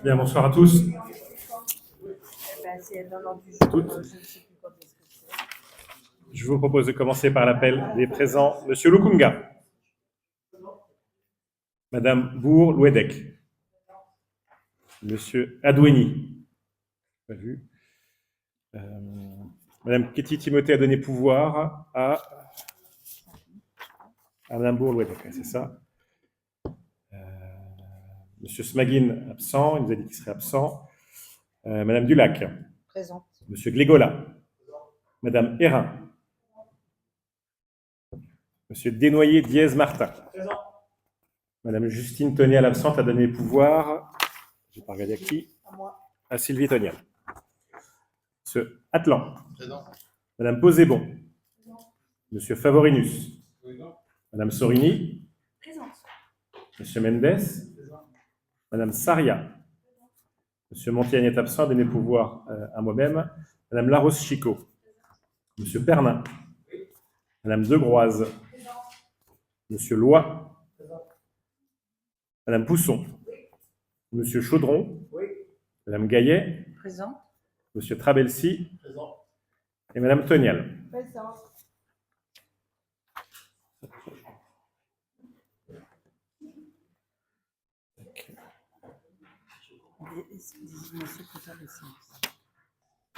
Bien, bonsoir à tous. Toutes. Je vous propose de commencer par l'appel des présents. Monsieur Lukunga, Madame Bour-Louedec, Monsieur Adoueni, pas vu. Madame Ketty Timothée a donné pouvoir à Madame Bour-Louedec, c'est ça. Monsieur Smagin, absent, il nous a dit qu'il serait absent. Madame Dulac. Présente. Monsieur Glégola. Madame Hérin. Monsieur Desnoyers-Diez-Martin. Présent. Madame Justine Tonial, absente, a donné pouvoir, je n'ai pas regardé à qui, à Sylvie Tonial. Monsieur Atlan. Présent. Madame Posébon. Monsieur Favorinus. Présent. Madame Sorini. Présente. Monsieur Mendes. Présent. Madame Saria. Monsieur Montiagne est absent, a donné pouvoir à moi-même. Madame Laroche-Chicot. Monsieur Pernin. Madame Degroise. Monsieur Loy. Madame Pousson. Monsieur Chaudron. Madame Gaillet. Présent. Monsieur Trabelsi. Présent. Et Madame Tonial. Présent.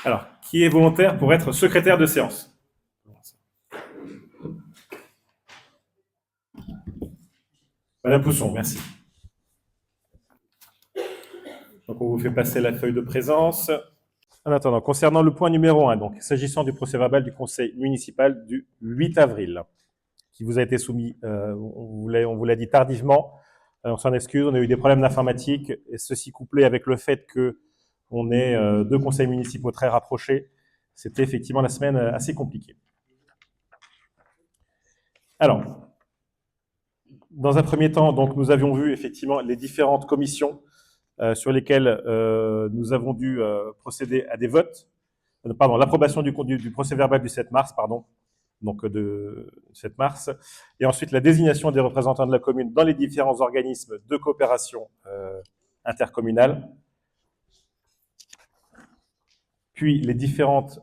Alors, qui est volontaire pour être secrétaire de séance? Madame Pousson, merci. Donc, on vous fait passer la feuille de présence. En attendant, concernant le point numéro 1, donc, s'agissant du procès-verbal du conseil municipal du 8 avril, qui vous a été soumis, on vous l'a dit tardivement, on s'en excuse, on a eu des problèmes d'informatique, et ceci couplé avec le fait qu'on ait deux conseils municipaux très rapprochés, c'était effectivement la semaine assez compliquée. Alors, dans un premier temps, donc, nous avions vu effectivement les différentes commissions sur lesquelles nous avons dû procéder à des votes. L'approbation du procès-verbal du 7 mars, donc de 7 mars, et ensuite la désignation des représentants de la commune dans les différents organismes de coopération intercommunale, puis les différentes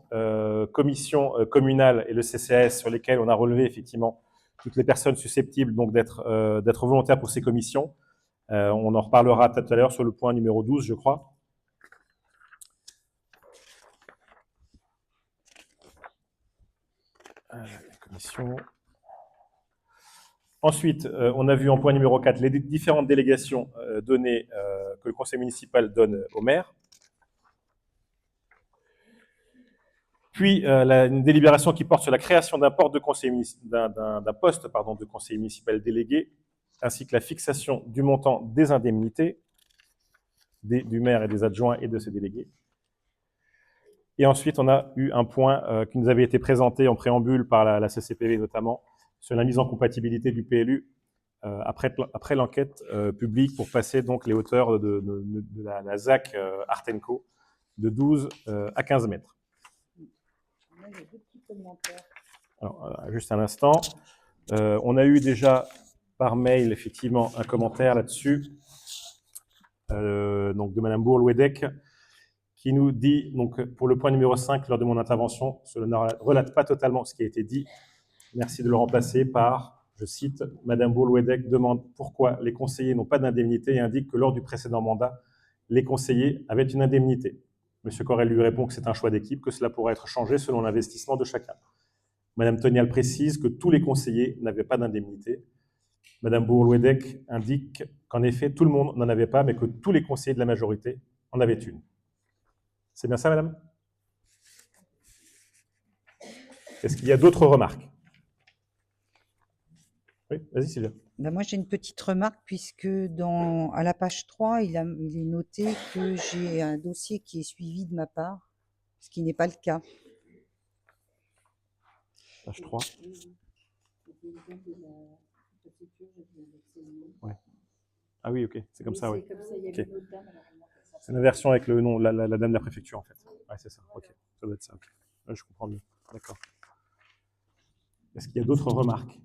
commissions communales et le CCAS sur lesquelles on a relevé effectivement toutes les personnes susceptibles donc d'être volontaires pour ces commissions. On en reparlera tout à l'heure sur le point numéro 12, je crois. La commission. Ensuite, on a vu en point numéro 4 les différentes délégations données que le conseil municipal donne au maire. Puis, une délibération qui porte sur la création d'un poste de conseiller municipal délégué, ainsi que la fixation du montant des indemnités du maire et des adjoints et de ses délégués. Et ensuite, on a eu un point qui nous avait été présenté en préambule par la CCPV notamment, sur la mise en compatibilité du PLU après l'enquête publique pour passer donc les hauteurs de la ZAC Artenco de 12 à 15 mètres. Alors, juste un instant. On a eu déjà par mail effectivement un commentaire là-dessus, donc de Madame Bour-Louedec, qui nous dit, donc pour le point numéro 5, lors de mon intervention, cela ne relate pas totalement ce qui a été dit. Merci de le remplacer par, je cite, Madame Bour-Louedec demande pourquoi les conseillers n'ont pas d'indemnité et indique que lors du précédent mandat, les conseillers avaient une indemnité. Monsieur Corel lui répond que c'est un choix d'équipe, que cela pourrait être changé selon l'investissement de chacun. Madame Tonial précise que tous les conseillers n'avaient pas d'indemnité. Madame Bour-Louedec indique qu'en effet, tout le monde n'en avait pas, mais que tous les conseillers de la majorité en avaient une. C'est bien ça, madame? Est-ce qu'il y a d'autres remarques? Oui, vas-y, Sylvia. Moi, j'ai une petite remarque, puisque à la page 3, il est noté que j'ai un dossier qui est suivi de ma part, ce qui n'est pas le cas. Page 3. Ouais. Ah oui, ok, c'est comme ça, oui. Okay. C'est la version avec le nom, la dame de la préfecture, en fait. Ouais, c'est ça, ok, ça doit être ça. Okay. Ouais, je comprends mieux, d'accord. Est-ce qu'il y a d'autres remarques?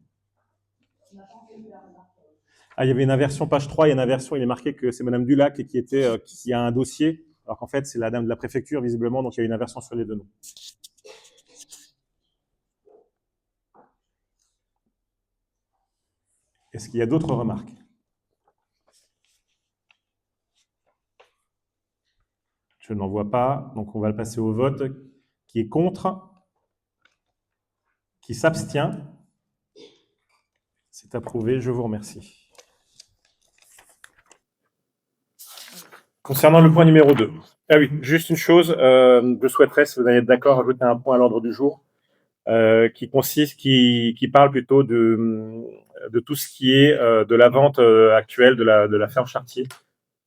Ah, il y avait une inversion page 3, il y a une inversion, il est marqué que c'est Madame Dulac qui a un dossier, alors qu'en fait, c'est la dame de la préfecture, visiblement, donc il y a une inversion sur les deux noms. Est-ce qu'il y a d'autres remarques? Je n'en vois pas, donc on va le passer au vote. Qui est contre? Qui s'abstient? C'est approuvé, je vous remercie. Concernant le point numéro 2. Ah oui, juste une chose, je souhaiterais, si vous allez être d'accord, ajouter un point à l'ordre du jour qui parle plutôt de tout ce qui est de la vente actuelle de la ferme Chartier.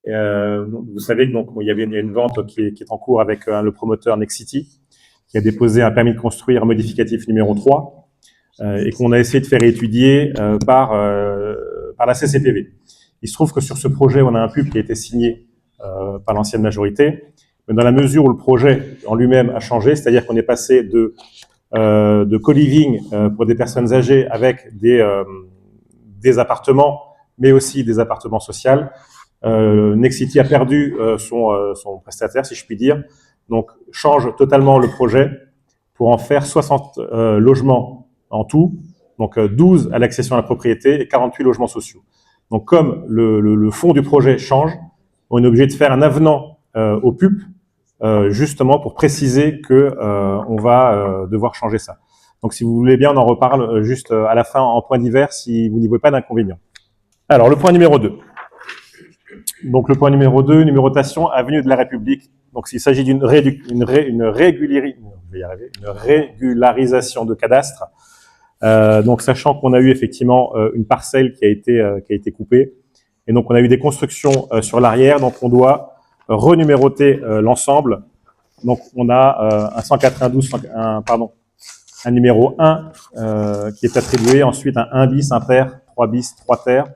Vous savez que donc il y a une vente qui est en cours avec le promoteur Nexity, qui a déposé un permis de construire modificatif numéro 3 et qu'on a essayé de faire étudier par la CCPV. Il se trouve que sur ce projet, on a un pub qui a été signé par l'ancienne majorité, mais dans la mesure où le projet en lui-même a changé, c'est-à-dire qu'on est passé de co-living pour des personnes âgées avec des appartements, mais aussi des appartements sociaux. Nexity a perdu son prestataire, si je puis dire, donc change totalement le projet pour en faire 60 logements en tout, donc 12 à l'accession à la propriété et 48 logements sociaux. Donc comme le fond du projet change, on est obligé de faire un avenant au PUP, justement pour préciser que on va devoir changer ça. Donc si vous voulez bien, on en reparle juste à la fin en point divers si vous n'y voyez pas d'inconvénient. Alors le point numéro 2. Donc le point numéro 2, numérotation Avenue de la République. Donc s'il s'agit d'une régularisation de cadastre, donc sachant qu'on a eu effectivement une parcelle qui a été coupée, et donc on a eu des constructions sur l'arrière, donc on doit renuméroter l'ensemble. Donc on a un 192, un numéro 1 qui est attribué, ensuite un 1 bis, un pair, 3 bis, 3 terres,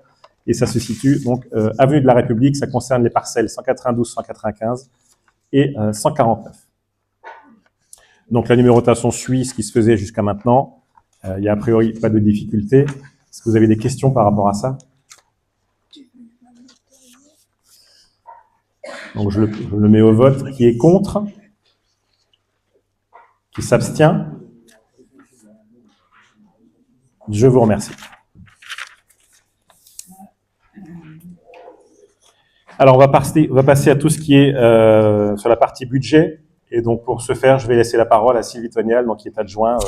et ça se situe donc avenue de la République, ça concerne les parcelles 192, 195 et 149. Donc la numérotation suit ce qui se faisait jusqu'à maintenant. Il n'y a a priori pas de difficulté. Est-ce que vous avez des questions par rapport à ça? Donc je le mets au vote. Qui est contre? Qui s'abstient? Je vous remercie. Alors, on va passer à tout ce qui est sur la partie budget. Et donc, pour ce faire, je vais laisser la parole à Sylvie Tonial, donc, qui est adjoint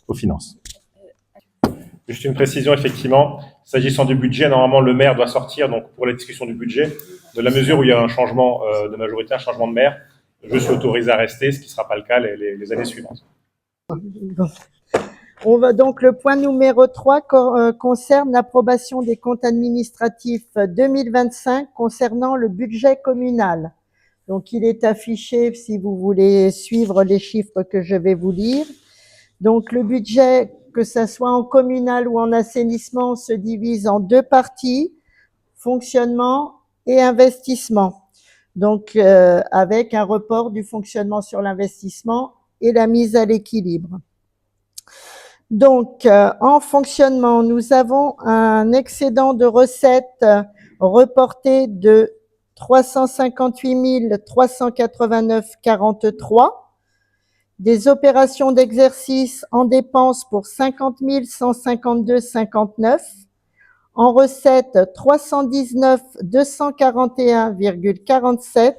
aux finances. Juste une précision, effectivement, s'agissant du budget, normalement, le maire doit sortir donc, pour la discussion du budget. De la mesure où il y a un changement de majorité, un changement de maire, je suis autorisé à rester, ce qui ne sera pas le cas les années suivantes. On va donc, le point numéro 3 concerne l'approbation des comptes administratifs 2025 concernant le budget communal. Donc, il est affiché si vous voulez suivre les chiffres que je vais vous lire. Donc, le budget, que ça soit en communal ou en assainissement, se divise en deux parties, fonctionnement et investissement. Donc, avec un report du fonctionnement sur l'investissement et la mise à l'équilibre. Donc, en fonctionnement, nous avons un excédent de recettes reporté de 358 389,43, des opérations d'exercice en dépenses pour 50 152,59, en recettes 319 241,47,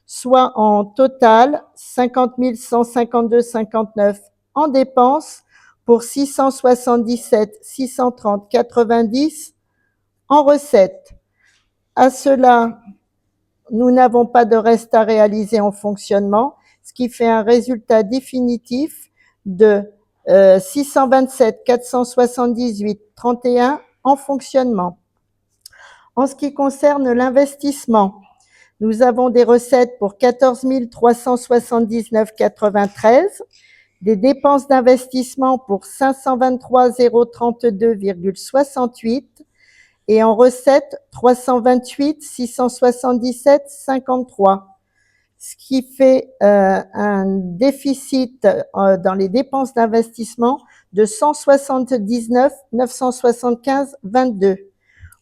soit en total 50 152,59 en dépenses pour 677 630 90 en recettes. À cela, nous n'avons pas de reste à réaliser en fonctionnement, ce qui fait un résultat définitif de 627 478 31 en fonctionnement. En ce qui concerne l'investissement, nous avons des recettes pour 14 379,93, des dépenses d'investissement pour 523 032,68 et en recettes 328 677,53, ce qui fait un déficit dans les dépenses d'investissement de 179 975,22.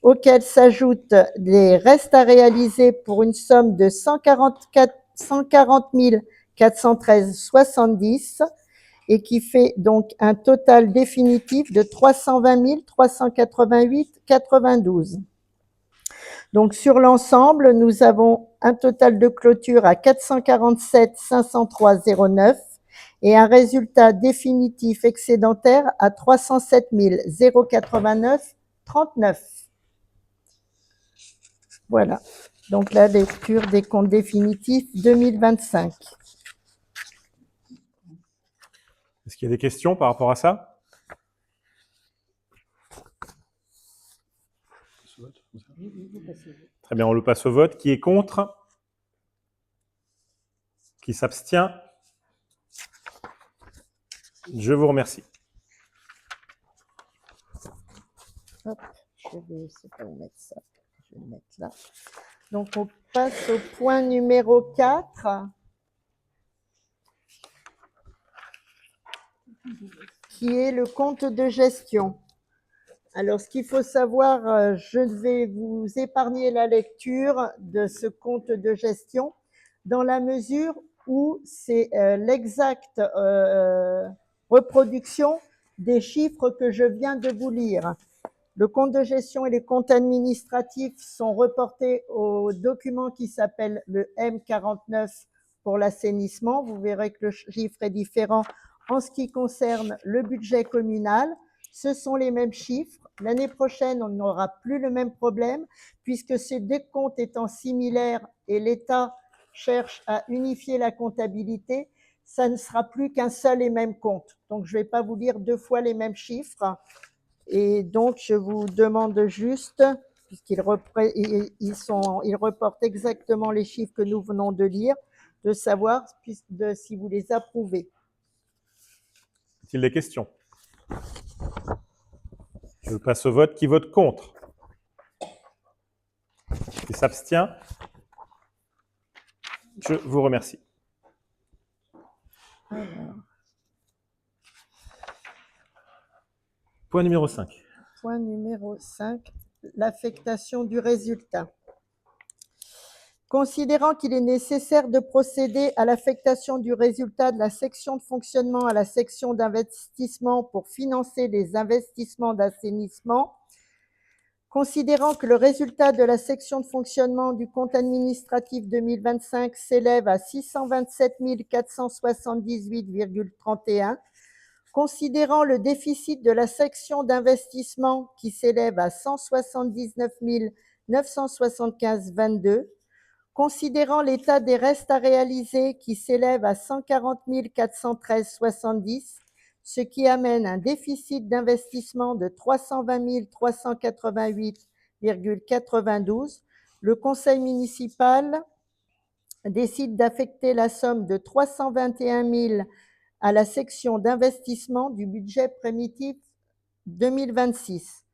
auxquels s'ajoutent les restes à réaliser pour une somme de 140 413,70 et qui fait donc un total définitif de 320 388,92. Donc sur l'ensemble, nous avons un total de clôture à 447 503,09 et un résultat définitif excédentaire à 307 089,39. Voilà, donc la lecture des comptes définitifs 2025. Est-ce qu'il y a des questions par rapport à ça? Très bien, on le passe au vote. Qui est contre? Qui s'abstient? Je vous remercie. Hop, je vais, c'est pas où mettre ça. Je vais le mettre là. Donc, on passe au point numéro 4. Qui est le compte de gestion. Alors, ce qu'il faut savoir, je vais vous épargner la lecture de ce compte de gestion dans la mesure où c'est l'exacte reproduction des chiffres que je viens de vous lire. Le compte de gestion et les comptes administratifs sont reportés au document qui s'appelle le M49 pour l'assainissement. Vous verrez que le chiffre est différent en ce qui concerne le budget communal. Ce sont les mêmes chiffres. L'année prochaine, on n'aura plus le même problème puisque ces deux comptes étant similaires et l'État cherche à unifier la comptabilité, ça ne sera plus qu'un seul et même compte. Donc, je ne vais pas vous lire deux fois les mêmes chiffres. Et donc, je vous demande juste, puisqu'ils reportent exactement les chiffres que nous venons de lire, de savoir si vous les approuvez. Est-il des questions? Je passe au vote. Qui vote contre? Qui s'abstient? Je vous remercie. Alors, Point numéro 5. point numéro 5, l'affectation du résultat. Considérant qu'il est nécessaire de procéder à l'affectation du résultat de la section de fonctionnement à la section d'investissement pour financer les investissements d'assainissement, considérant que le résultat de la section de fonctionnement du compte administratif 2025 s'élève à 627 478,31, considérant le déficit de la section d'investissement qui s'élève à 179 975,22, considérant l'état des restes à réaliser qui s'élève à 140 413,70, ce qui amène un déficit d'investissement de 320 388,92, le conseil municipal décide d'affecter la somme de 321 000 à la section d'investissement du budget primitif 2026.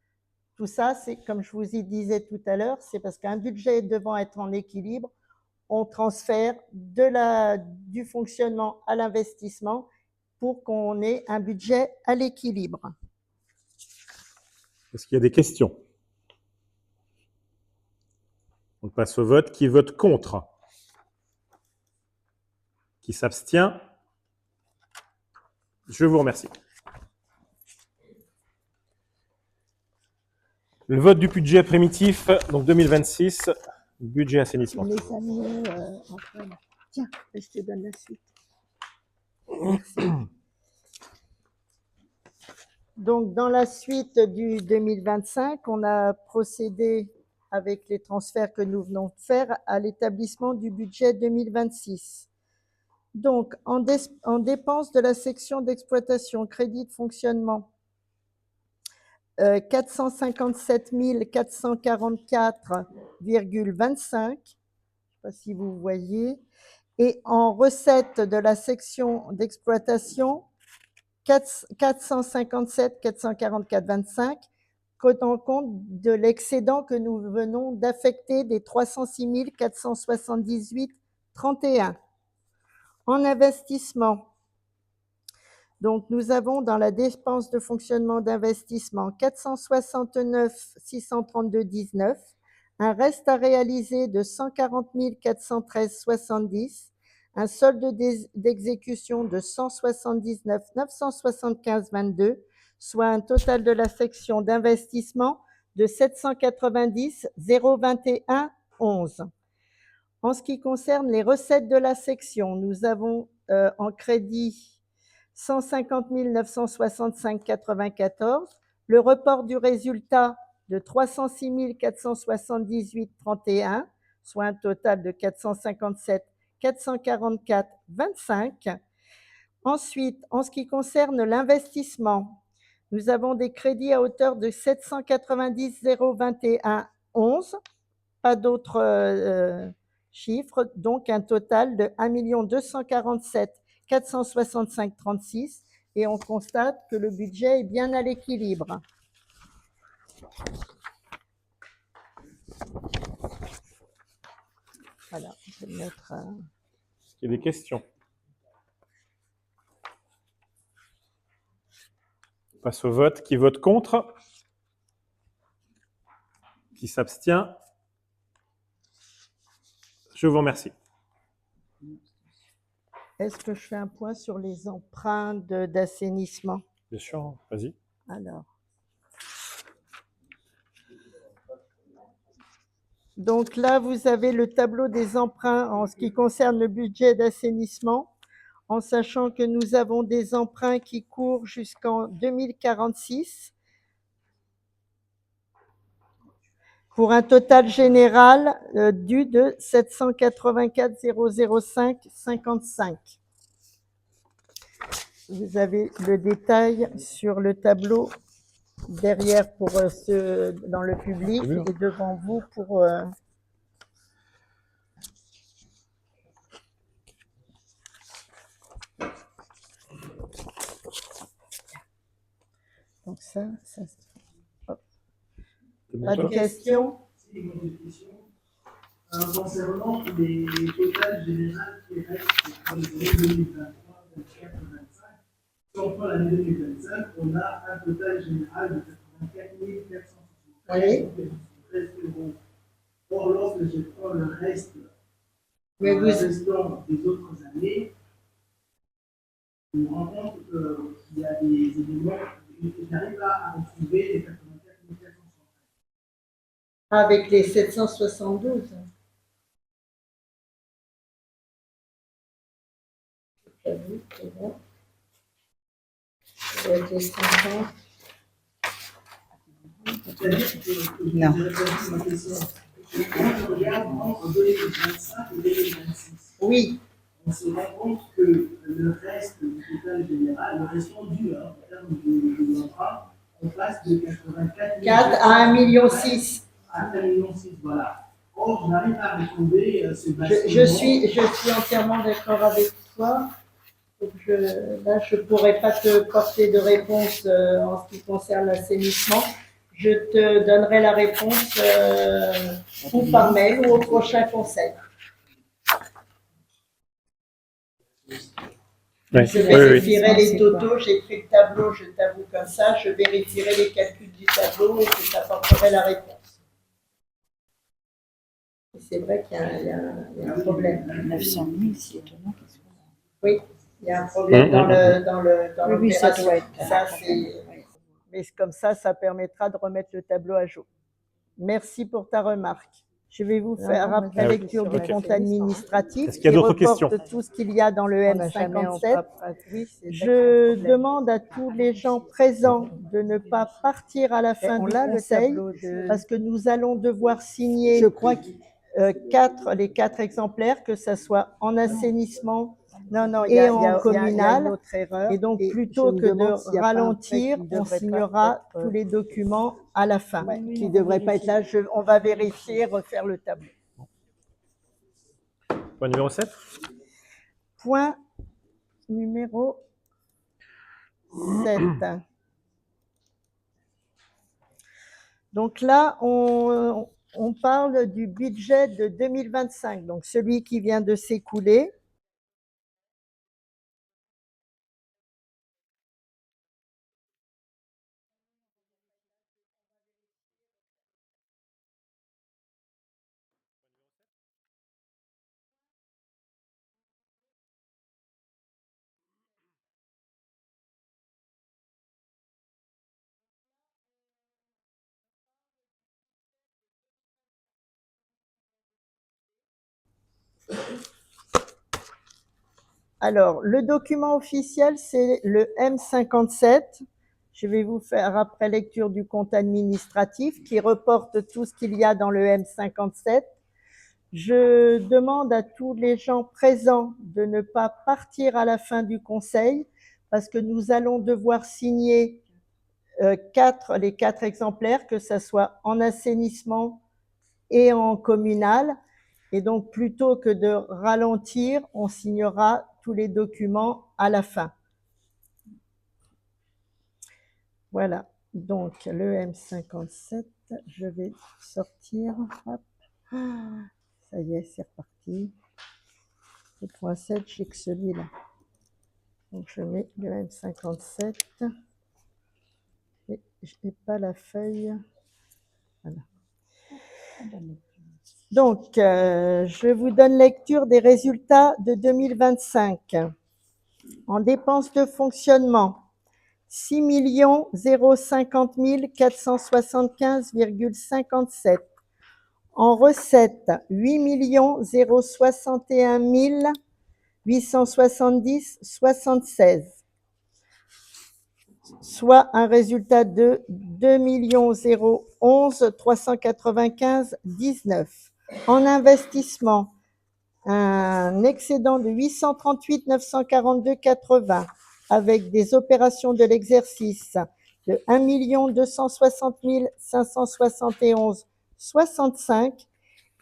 Tout ça, c'est comme je vous y disais tout à l'heure, c'est parce qu'un budget devant être en équilibre, on transfère du fonctionnement à l'investissement pour qu'on ait un budget à l'équilibre. Est-ce qu'il y a des questions? On passe au vote. Qui vote contre? Qui s'abstient? Je vous remercie. Le vote du budget primitif, donc 2026, budget assainissement. Les amis, Antoine, tiens, je te donne la suite. Merci. Donc, dans la suite du 2025, on a procédé avec les transferts que nous venons de faire à l'établissement du budget 2026. Donc, en dépenses de la section d'exploitation, crédit de fonctionnement, 457 444,25, je ne sais pas si vous voyez, et en recettes de la section d'exploitation, 457 444,25, tenant compte de l'excédent que nous venons d'affecter des 306 478,31. En investissement, Donc, nous avons dans la dépense de fonctionnement d'investissement 469 632,19, un reste à réaliser de 140 413,70, un solde d'exécution de 179 975,22, soit un total de la section d'investissement de 790 021,11. En ce qui concerne les recettes de la section, nous avons en crédit 150 965,94, le report du résultat de 306 478,31, soit un total de 457 444,25. Ensuite, en ce qui concerne l'investissement, nous avons des crédits à hauteur de 790 021,11, pas d'autres chiffres, donc un total de 1 247 465,36, et on constate que le budget est bien à l'équilibre. Voilà, je vais mettre. Est-ce qu'il y a des questions? On passe au vote. Qui vote contre? Qui s'abstient? Je vous remercie. Est-ce que je fais un point sur les emprunts d'assainissement? Bien sûr, vas-y. Alors. Donc là, vous avez le tableau des emprunts en ce qui concerne le budget d'assainissement, en sachant que nous avons des emprunts qui courent jusqu'en 2046, pour un total général dû de 784 005 55. Vous avez le détail sur le tableau derrière pour ceux dans le public et devant vous pour... Donc ça... Pas de questions? Concernant les totales générales qui restent pour les années 2023, 2024 et 2025, si on prend l'année 2025, on a un total général de 84 473 euros. Or, lorsque je prends le reste restant des autres années, je me rends compte qu'il y a des éléments que je n'arrive pas à retrouver les 84 473. Avec les 772. J'avoue, c'est bon. Avec les 50. Non. Je regarde entre 2025 et 2026. Oui. On se rend compte que le reste du total général, le restant dû en termes de l'emprunt, on passe de 84 4 à 1,6 million. À 1,6 million, voilà. Or, je n'arrive pas à retrouver ce basculement. Je suis entièrement d'accord avec toi. Là, je ne pourrais pas te porter de réponse en ce qui concerne l'assainissement. Je te donnerai la réponse ou par mail ou au prochain conseil. Oui. Je vérifierai les totaux, j'ai pris le tableau, je t'avoue comme ça, je vérifierai les calculs du tableau et je t'apporterai la réponse. C'est vrai qu'il y a un problème. 900 000, c'est étonnant. Oui, il y a un problème dans l'opération. Oui, ça doit être. Ça, mais comme ça permettra de remettre le tableau à jour. Merci pour ta remarque. Je vais vous faire après lecture du compte administratif. Est-ce qu'il y a d'autres questions? Tout ce qu'il y a dans le M57. Je demande à tous les gens présents de ne pas partir à la fin du conseil parce que nous allons devoir signer, je crois, les 4 exemplaires, que ce soit en assainissement et en communal. Et donc, plutôt que de ralentir, on signera tous les documents à la fin, qui ne devraient pas être là. On va vérifier, refaire le tableau. Point numéro 7. Point numéro 7. Donc là, on parle du budget de 2025, donc celui qui vient de s'écouler. Alors, le document officiel, c'est le M57. Je vais vous faire après lecture du compte administratif qui reporte tout ce qu'il y a dans le M57. Je demande à tous les gens présents de ne pas partir à la fin du conseil parce que nous allons devoir signer les 4 exemplaires, que ce soit en assainissement et en communal. Et donc, plutôt que de ralentir, on signera tous les documents à la fin. Voilà, donc le M57, je vais sortir. Hop. Ça y est, c'est reparti. Le point 7, j'ai que celui-là. Donc, je mets le M57. Et je n'ai pas la feuille. Voilà. Donc, je vous donne lecture des résultats de 2025. En dépenses de fonctionnement, 6 050 475,57. En recettes, 8 061 870,76. Soit un résultat de 2 011 395,19. En investissement, un excédent de 838 942,80 avec des opérations de l'exercice de 1 260 571,65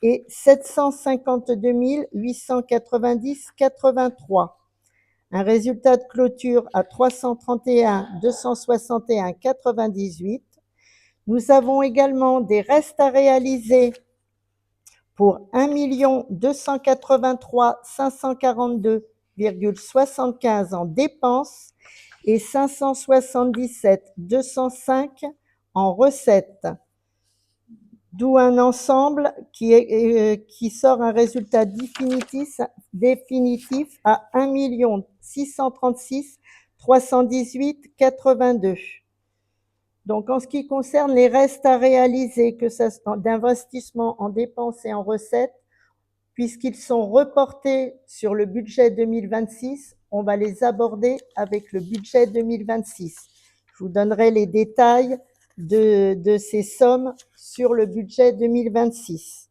et 752 890,83. Un résultat de clôture à 331 261,98. Nous avons également des restes à réaliser pour 1 283 542,75 en dépenses et 577 205 en recettes. D'où un ensemble qui sort un résultat définitif à 1 636 318,82. Donc, en ce qui concerne les restes à réaliser, que ça soit d'investissement en dépenses et en recettes, puisqu'ils sont reportés sur le budget 2026, on va les aborder avec le budget 2026. Je vous donnerai les détails de ces sommes sur le budget 2026.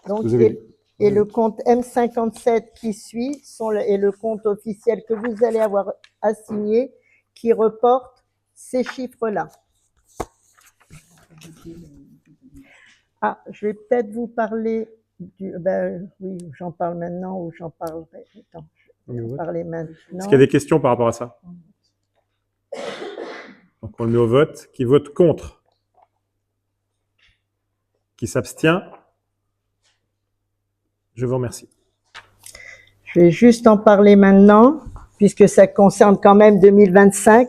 Donc, et le compte M57 qui suit est le compte officiel que vous allez avoir assigné qui reporte ces chiffres-là. Ah, je vais peut-être vous parler oui, j'en parle maintenant ou j'en parlerai. Attends, je vais en parler maintenant. Est-ce qu'il y a des questions par rapport à ça? Donc, on le met au vote. Qui vote contre? Qui s'abstient? Je vous remercie. Je vais juste en parler maintenant, puisque ça concerne quand même 2025.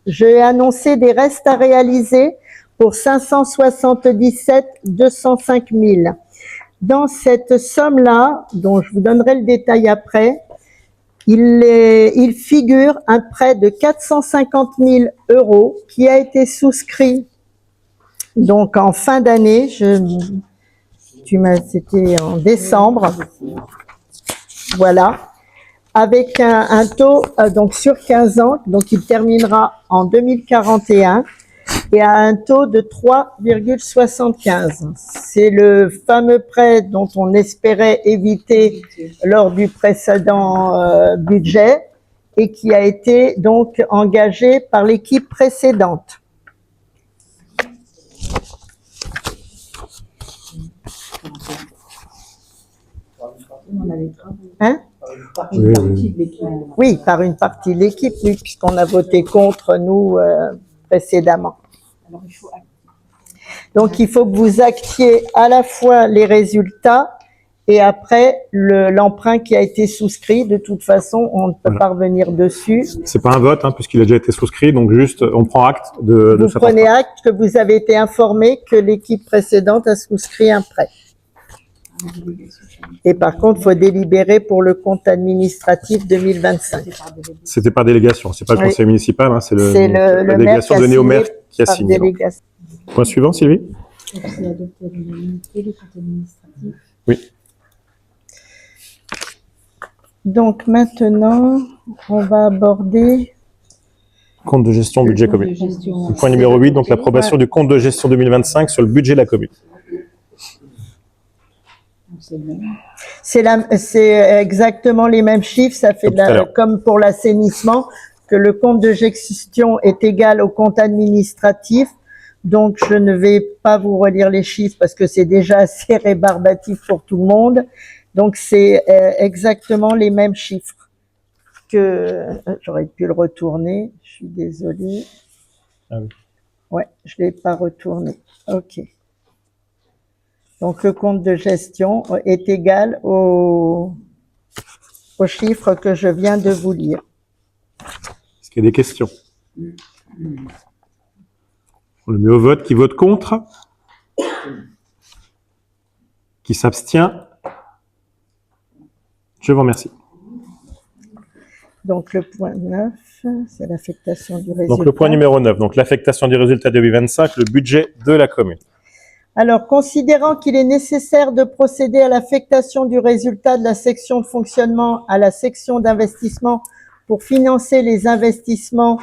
J'ai annoncé des restes à réaliser pour 577 205 000. Dans cette somme-là, dont je vous donnerai le détail après, il figure un prêt de 450 000 € qui a été souscrit donc en fin d'année. C'était en décembre. Voilà. Avec un taux donc sur 15 ans, donc il terminera en 2041 et à un taux de 3,75. C'est le fameux prêt dont on espérait éviter lors du précédent budget et qui a été donc engagé par l'équipe précédente. Hein? Oui, par une partie de l'équipe, oui, puisqu'on a voté contre nous précédemment. Donc, il faut que vous actiez à la fois les résultats et après l'emprunt qui a été souscrit. De toute façon, on ne peut pas revenir dessus. C'est pas un vote, puisqu'il a déjà été souscrit, donc juste on prend acte de vous prenez acte que vous avez été informé que l'équipe précédente a souscrit un prêt. Et par contre, il faut délibérer pour le compte administratif 2025. C'était par délégation, c'est pas le Oui. conseil municipal, hein, c'est C'est la le maire délégation qui a donnée au maire signé qui a par signé. donc. délégation. Point suivant, Sylvie. Et puis adopter à l'unanimité le compte administratif. Oui. Donc maintenant, on va aborder Compte de gestion, budget Compte de commune. gestion. Le point numéro 8, donc l'approbation du compte de gestion 2025 sur le budget de la commune. C'est le même. c'est exactement les mêmes chiffres. Ça fait Comme tout à l'heure. comme pour l'assainissement, que le compte de gestion est égal au compte administratif. Donc, je ne vais pas vous relire les chiffres parce que c'est déjà assez rébarbatif pour tout le monde. Donc, c'est exactement les mêmes chiffres que j'aurais pu le retourner. Je suis désolée. Ah oui. Ouais, je l'ai pas retourné. OK. Donc, le compte de gestion est égal au chiffre que je viens de vous lire. Est-ce qu'il y a des questions? On le met au vote. Qui vote contre? Qui s'abstient? Je vous remercie. Donc, le point 9, c'est l'affectation du résultat. Donc le point numéro 9, donc l'affectation du résultat 2025, le budget de la commune. Alors, considérant qu'il est nécessaire de procéder à l'affectation du résultat de la section de fonctionnement à la section d'investissement pour financer les investissements,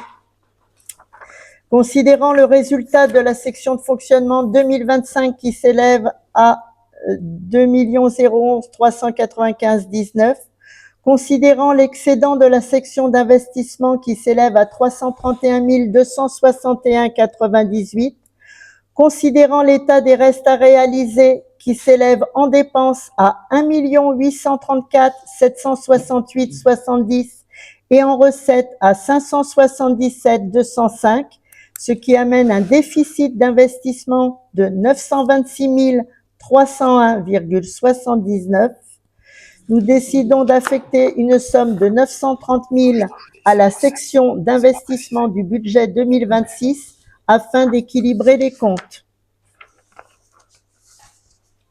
considérant le résultat de la section de fonctionnement 2025 qui s'élève à 2 011 395 19, considérant l'excédent de la section d'investissement qui s'élève à 331 261 98, considérant l'état des restes à réaliser qui s'élève en dépenses à 1 834 768 70 et en recettes à 577 205, ce qui amène un déficit d'investissement de 926 301,79. Nous décidons d'affecter une somme de 930 000 à la section d'investissement du budget 2026 afin d'équilibrer les comptes.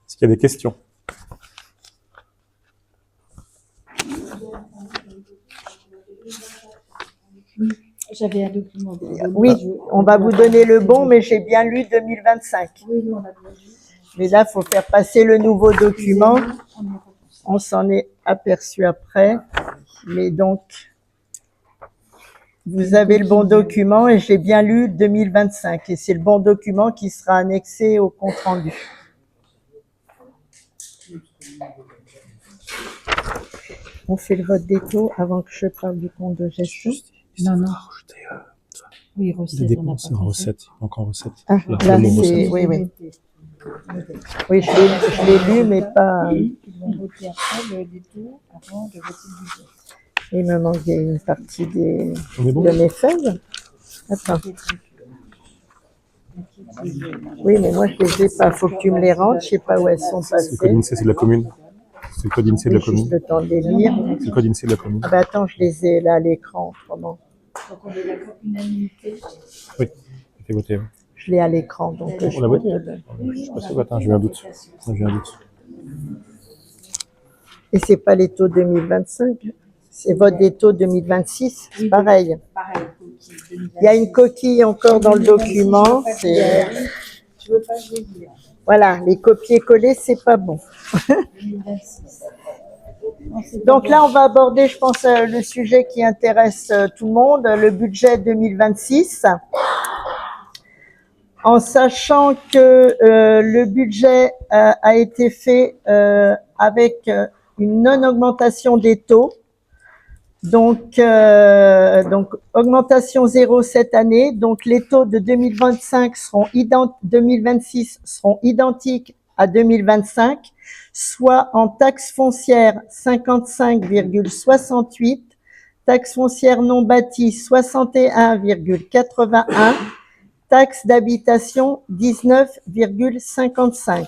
Est-ce qu'il y a des questions? J'avais un document. Oui, on va vous donner le bon, mais j'ai bien lu 2025. Oui, nous, on a bien vu. Mais là, il faut faire passer le nouveau document. On s'en est aperçu après. Mais donc, vous avez le bon document et j'ai bien lu 2025. Et c'est le bon document qui sera annexé au compte rendu. On fait le vote des taux avant que je parle du compte de gestion. Non, non. Oui, recettes. Des on dépenses n'a pas en fait. recettes. Donc en recettes. Ah, Là, là, le mot c'est... recette. Oui, oui. Oui, je l'ai lu, mais pas... Ils vont voter après le détour avant de voter le budget. Il me manquait une partie On est bon? de mes feuilles. Attends. Oui, mais moi, je les ai pas. Faut que tu me les rendes. Je sais pas où elles sont C'est le passées. code INSEE, c'est de la commune. C'est le code INSEE de la J'ai juste commune. le temps de les lire. C'est le code INSEE de la commune. Ah bah attends, je les ai là à l'écran. Autrement. Donc on est d'accord, unanimité. Oui, il fait voter. Je l'ai à l'écran, donc je On a peux voté, te hein. donner. Je sais pas si attends, j'ai eu un doute. J'ai eu un doute. Et c'est pas les taux 2025. C'est votre des taux 2026. C'est pareil. Pareil, Il y a une coquille encore dans le document. C'est... Tu veux pas, je vais dire. Voilà, les copier-coller, c'est pas bon. 2026. Non, c'est Donc pas là, on va aborder, je pense, le sujet qui intéresse tout le monde, le budget 2026. En sachant que le budget a été fait avec une non-augmentation des taux. Donc augmentation zéro cette année. Donc les taux de 2026 seront identiques à 2025, soit en taxe foncière 55,68, taxe foncière non bâtie 61,81, taxe d'habitation 19,55.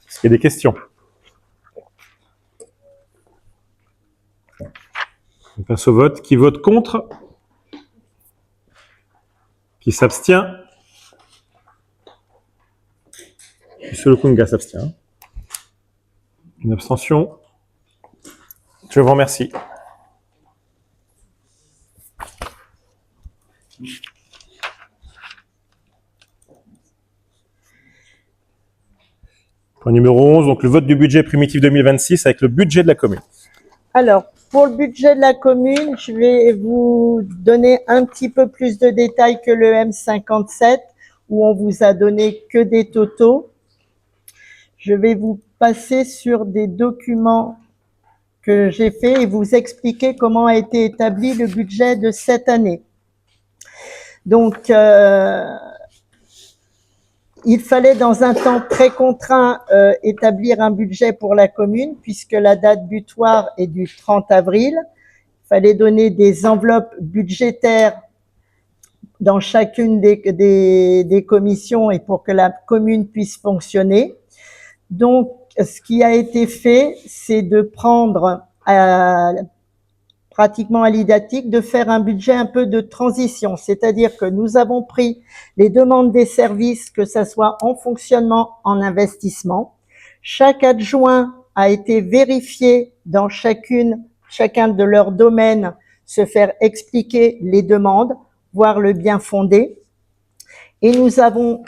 Est-ce qu'il y a des questions? On passe au vote. Qui vote contre? Qui s'abstient? Monsieur Lekunga s'abstient. Une abstention. Je vous remercie. Point numéro 11, donc le vote du budget primitif 2026 avec le budget de la commune. Alors, pour le budget de la commune, je vais vous donner un petit peu plus de détails que le M57, où on vous a donné que des totaux. Je vais vous passer sur des documents que j'ai faits et vous expliquer comment a été établi le budget de cette année. Donc, il fallait dans un temps très contraint établir un budget pour la commune puisque la date butoir est du 30 avril. Il fallait donner des enveloppes budgétaires dans chacune des commissions et pour que la commune puisse fonctionner. Donc, ce qui a été fait, c'est de prendre pratiquement à l'identique, de faire un budget un peu de transition. C'est-à-dire que nous avons pris les demandes des services, que ça soit en fonctionnement, en investissement. Chaque adjoint a été vérifié dans chacun de leurs domaines, se faire expliquer les demandes, voir le bien fondé. Et nous avons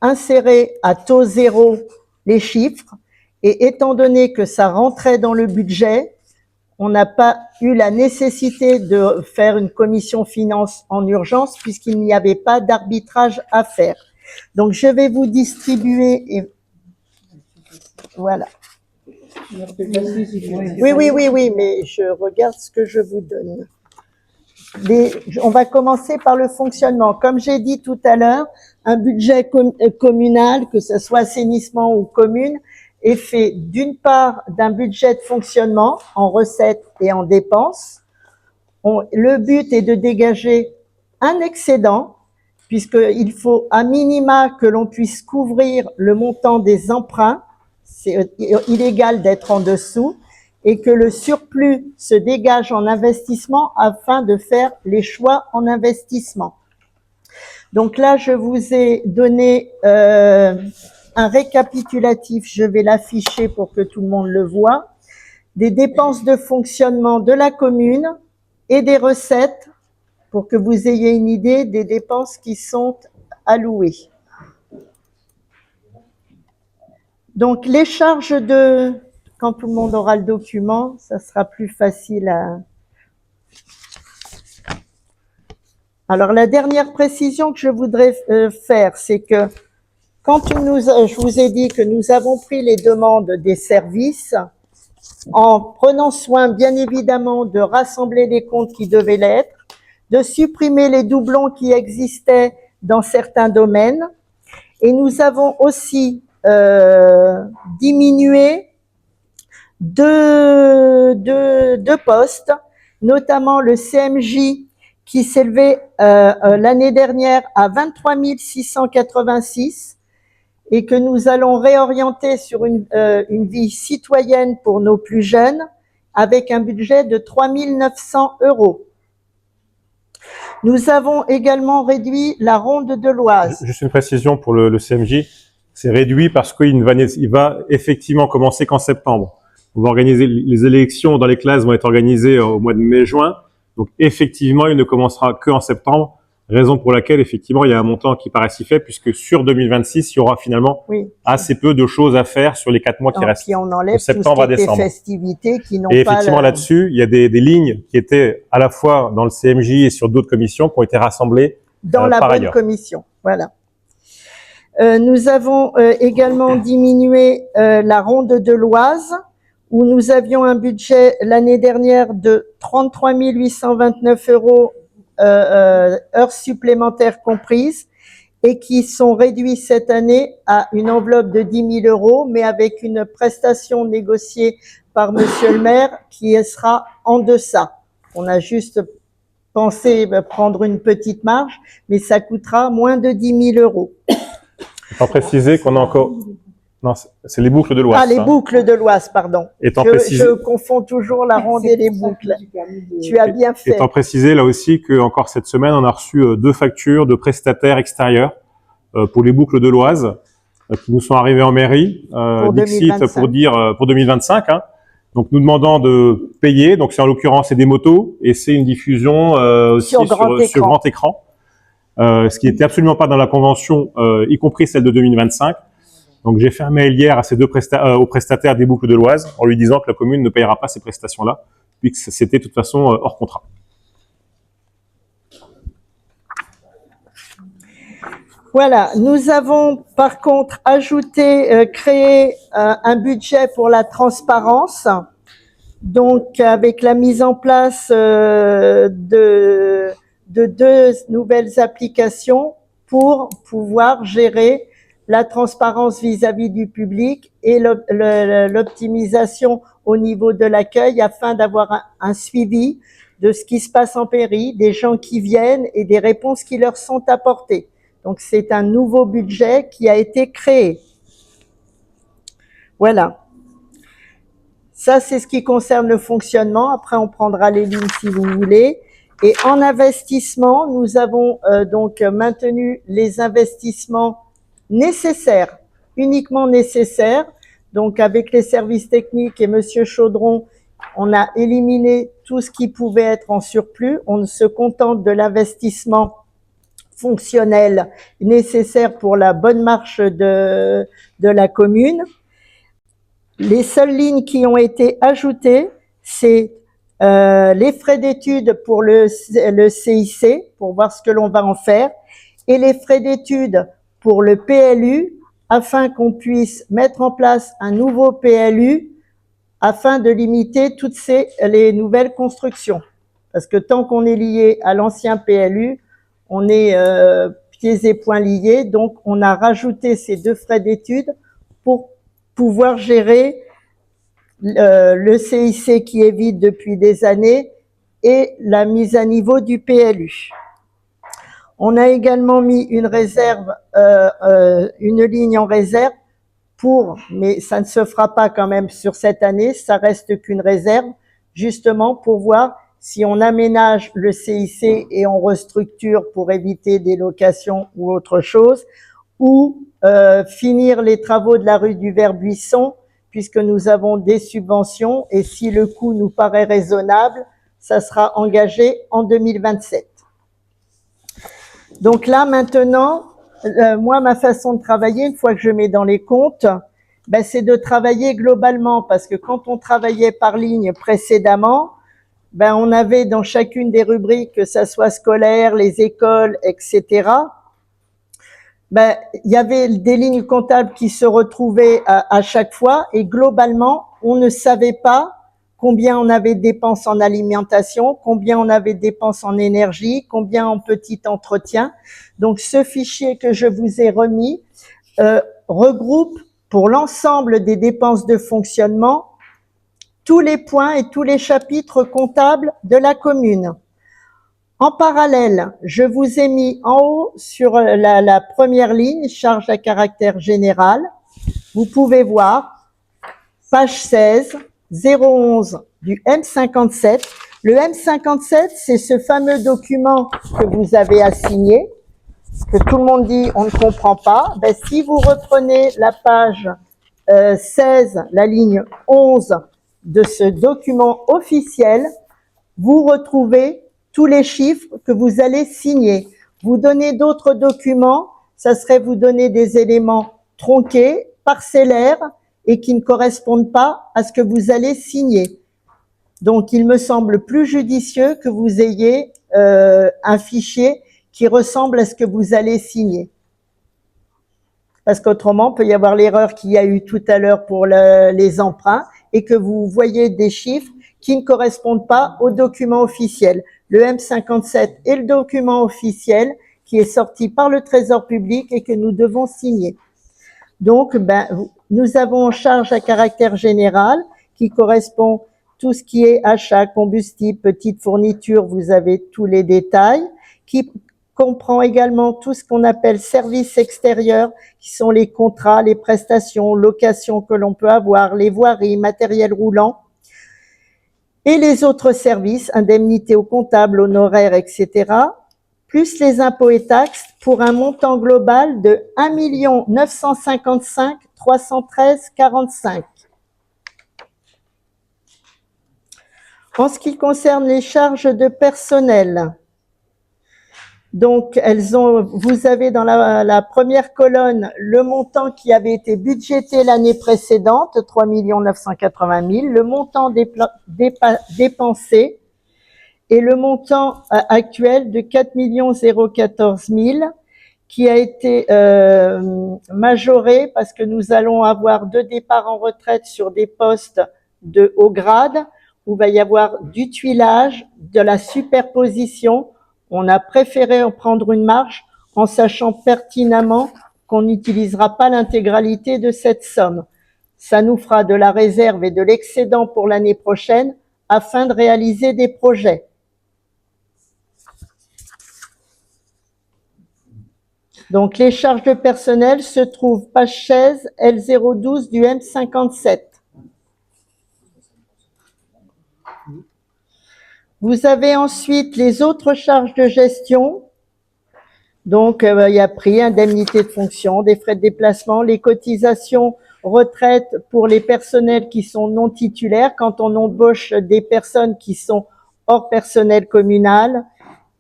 inséré à taux zéro les chiffres. Et étant donné que ça rentrait dans le budget, on n'a pas eu la nécessité de faire une commission finance en urgence puisqu'il n'y avait pas d'arbitrage à faire. Donc, je vais vous distribuer et voilà. Oui, mais je regarde ce que je vous donne. On va commencer par le fonctionnement. Comme j'ai dit tout à l'heure, un budget communal, que ce soit assainissement ou commune, est fait d'une part d'un budget de fonctionnement en recettes et en dépenses. Le but est de dégager un excédent, puisqu'il faut à minima que l'on puisse couvrir le montant des emprunts. C'est illégal d'être en dessous, et que le surplus se dégage en investissement afin de faire les choix en investissement. Donc là, je vous ai donné un récapitulatif, je vais l'afficher pour que tout le monde le voit, des dépenses de fonctionnement de la commune et des recettes pour que vous ayez une idée des dépenses qui sont allouées. Donc les charges quand tout le monde aura le document, ça sera plus facile à... Alors la dernière précision que je voudrais faire, c'est que quand je vous ai dit que nous avons pris les demandes des services, en prenant soin, bien évidemment, de rassembler les comptes qui devaient l'être, de supprimer les doublons qui existaient dans certains domaines, et nous avons aussi diminué deux postes, notamment le CMJ qui s'élevait l'année dernière à 23 686, et que nous allons réorienter sur une vie citoyenne pour nos plus jeunes avec un budget de 3 900 €. Nous avons également réduit la ronde de l'Oise. Juste une précision pour le CMJ, c'est réduit parce qu'il va effectivement commencer qu'en septembre. On va organiser les élections dans les classes vont être organisées au mois de mai-juin, donc effectivement il ne commencera qu'en septembre. Raison pour laquelle, effectivement, il y a un montant qui paraît si faible, puisque sur 2026, il y aura finalement assez peu de choses à faire sur les 4 mois qui restent. Puis on enlève de septembre à décembre. Festivités qui n'ont et pas effectivement, là-dessus, il y a des lignes qui étaient à la fois dans le CMJ et sur d'autres commissions qui ont été rassemblées dans la par bonne ailleurs. commission. Voilà. Nous avons également diminué la ronde de l'Oise, où nous avions un budget l'année dernière de 33 829 €, heures supplémentaires comprises, et qui sont réduits cette année à une enveloppe de 10 000 €, mais avec une prestation négociée par Monsieur le maire qui sera en deçà. On a juste pensé prendre une petite marge, mais ça coûtera moins de 10 000 €. Étant précisé qu'on a encore... Non, c'est les boucles de l'Oise. Ah, les boucles de l'Oise, pardon. Je confonds toujours la ronde et les boucles. Tu as bien fait. Étant précisé là aussi que encore cette semaine, on a reçu 2 factures de prestataires extérieurs pour les boucles de l'Oise. qui nous sont arrivés en mairie, Pour Dixit 2025. pour dire pour 2025. Hein. Donc nous demandant de payer. Donc c'est en l'occurrence c'est des motos et c'est une diffusion aussi Sur grand écran. Ce qui n'était absolument pas dans la convention, y compris celle de 2025. Donc j'ai fait un mail hier à ces deux aux prestataires des boucles de l'Oise en lui disant que la commune ne payera pas ces prestations-là, puisque c'était de toute façon hors contrat. Voilà, nous avons par contre ajouté, créé un budget pour la transparence, donc avec la mise en place de deux nouvelles applications pour pouvoir gérer la transparence vis-à-vis du public et l'optimisation au niveau de l'accueil afin d'avoir un suivi de ce qui se passe en pairie, des gens qui viennent et des réponses qui leur sont apportées. Donc, c'est un nouveau budget qui a été créé. Voilà. Ça, c'est ce qui concerne le fonctionnement. Après, on prendra les lignes si vous voulez. Et en investissement, nous avons donc maintenu les investissements nécessaires, uniquement nécessaires. Donc, avec les services techniques et Monsieur Chaudron, on a éliminé tout ce qui pouvait être en surplus. On se contente de l'investissement fonctionnel nécessaire pour la bonne marche de la commune. Les seules lignes qui ont été ajoutées, c'est les frais d'études pour le CIC, pour voir ce que l'on va en faire, et les frais d'études pour le PLU, afin qu'on puisse mettre en place un nouveau PLU, afin de limiter toutes les nouvelles constructions. Parce que tant qu'on est lié à l'ancien PLU, on est pieds et poings liés, donc on a rajouté ces deux frais d'études pour pouvoir gérer le CIC qui est vide depuis des années et la mise à niveau du PLU. On a également mis une réserve, une ligne en réserve mais ça ne se fera pas quand même sur cette année, ça reste qu'une réserve, justement pour voir si on aménage le CIC et on restructure pour éviter des locations ou autre chose, ou finir les travaux de la rue du Vert-Buisson, puisque nous avons des subventions, et si le coût nous paraît raisonnable, ça sera engagé en 2027. Donc là, maintenant, moi, ma façon de travailler, une fois que je mets dans les comptes, ben, c'est de travailler globalement, parce que quand on travaillait par ligne précédemment, ben, on avait dans chacune des rubriques, que ça soit scolaire, les écoles, etc., ben, il y avait des lignes comptables qui se retrouvaient à chaque fois, et globalement, on ne savait pas combien on avait de dépenses en alimentation, combien on avait de dépenses en énergie, combien en petit entretien. Donc, ce fichier que je vous ai remis regroupe pour l'ensemble des dépenses de fonctionnement tous les points et tous les chapitres comptables de la commune. En parallèle, je vous ai mis en haut sur la première ligne, charge à caractère général. Vous pouvez voir, page 16, 011 du M57. Le M57, c'est ce fameux document que vous avez à signer, que tout le monde dit on ne comprend pas. Ben, si vous reprenez la page 16, la ligne 11 de ce document officiel, vous retrouvez tous les chiffres que vous allez signer. Vous donnez d'autres documents, ça serait vous donner des éléments tronqués, parcellaires et qui ne correspondent pas à ce que vous allez signer. Donc, il me semble plus judicieux que vous ayez un fichier qui ressemble à ce que vous allez signer. Parce qu'autrement, il peut y avoir l'erreur qu'il y a eu tout à l'heure pour les emprunts et que vous voyez des chiffres qui ne correspondent pas au document officiel. Le M57 est le document officiel qui est sorti par le Trésor public et que nous devons signer. Donc, ben, nous avons en charge à caractère général qui correspond tout ce qui est achat, combustible, petite fourniture, vous avez tous les détails, qui comprend également tout ce qu'on appelle services extérieurs, qui sont les contrats, les prestations, locations que l'on peut avoir, les voiries, matériel roulant, et les autres services, indemnités aux comptables, honoraires, etc. plus les impôts et taxes pour un montant global de 1 955 313 45. En ce qui concerne les charges de personnel, donc vous avez dans la première colonne le montant qui avait été budgété l'année précédente, 3 980 000, le montant dépensé et le montant actuel de 4 014 000 qui a été majoré parce que nous allons avoir 2 départs en retraite sur des postes de haut grade où il va y avoir du tuilage, de la superposition. On a préféré en prendre une marge en sachant pertinemment qu'on n'utilisera pas l'intégralité de cette somme. Ça nous fera de la réserve et de l'excédent pour l'année prochaine afin de réaliser des projets. Donc, les charges de personnel se trouvent page 16, L012 du M57. Vous avez ensuite les autres charges de gestion. Donc, il y a prix, indemnité de fonction, des frais de déplacement, les cotisations retraite pour les personnels qui sont non titulaires, quand on embauche des personnes qui sont hors personnel communal,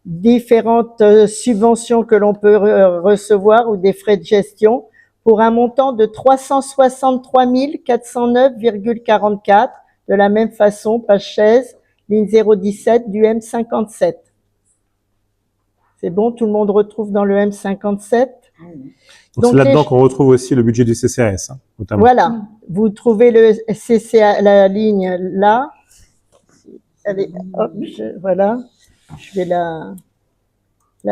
différentes subventions que l'on peut recevoir ou des frais de gestion pour un montant de 363 409,44 de la même façon, page 16, ligne 017 du M57. C'est bon, tout le monde retrouve dans le M57. Donc c'est là-dedans qu'on retrouve aussi le budget du CCAS, hein, notamment. Voilà, vous trouvez le CCA, la ligne là. Allez, hop, voilà. Je vais la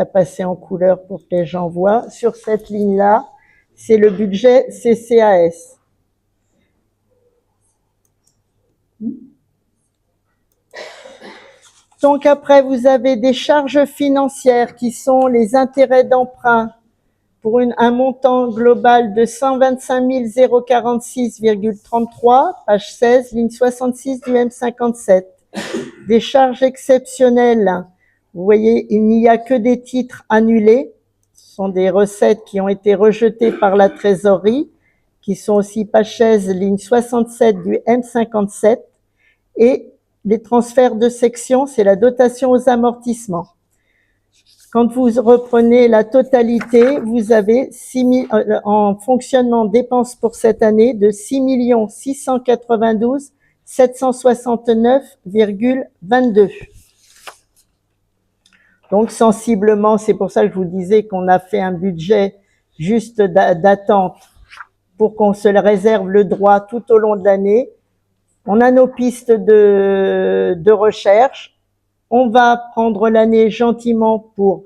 passer en couleur pour que les gens voient. Sur cette ligne-là, c'est le budget CCAS. Donc après, vous avez des charges financières qui sont les intérêts d'emprunt pour un montant global de 125 046,33, page 16, ligne 66 du M57. Des charges exceptionnelles. Vous voyez, il n'y a que des titres annulés. Ce sont des recettes qui ont été rejetées par la trésorerie, qui sont aussi page 16, ligne 67 du M57. Et les transferts de section, c'est la dotation aux amortissements. Quand vous reprenez la totalité, vous avez en fonctionnement dépenses pour cette année de 6 692 769,22. Donc sensiblement, c'est pour ça que je vous disais qu'on a fait un budget juste d'attente pour qu'on se réserve le droit tout au long de l'année. On a nos pistes de recherche. On va prendre l'année gentiment pour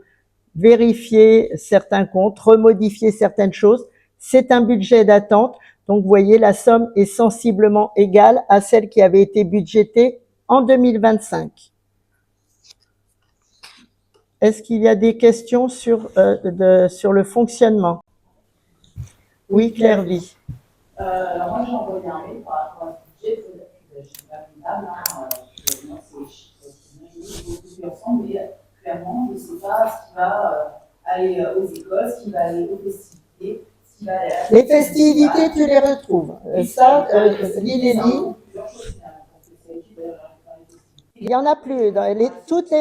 vérifier certains comptes, remodifier certaines choses. C'est un budget d'attente. Donc, vous voyez, la somme est sensiblement égale à celle qui avait été budgétée en 2025. Est-ce qu'il y a des questions sur le fonctionnement? Oui, Claire Vie. Alors moi, j'ai envoyé un mail par rapport à ce budget. Je suis pas comptable, moi, c'est ensemble, mais clairement, je ne sais pas ce qui va aller aux écoles, ce qui va aller aux festivités, ce qui va aller à les festivités, tu les retrouves. Ça, lis les lignes. Il n'y en a plus. Toutes,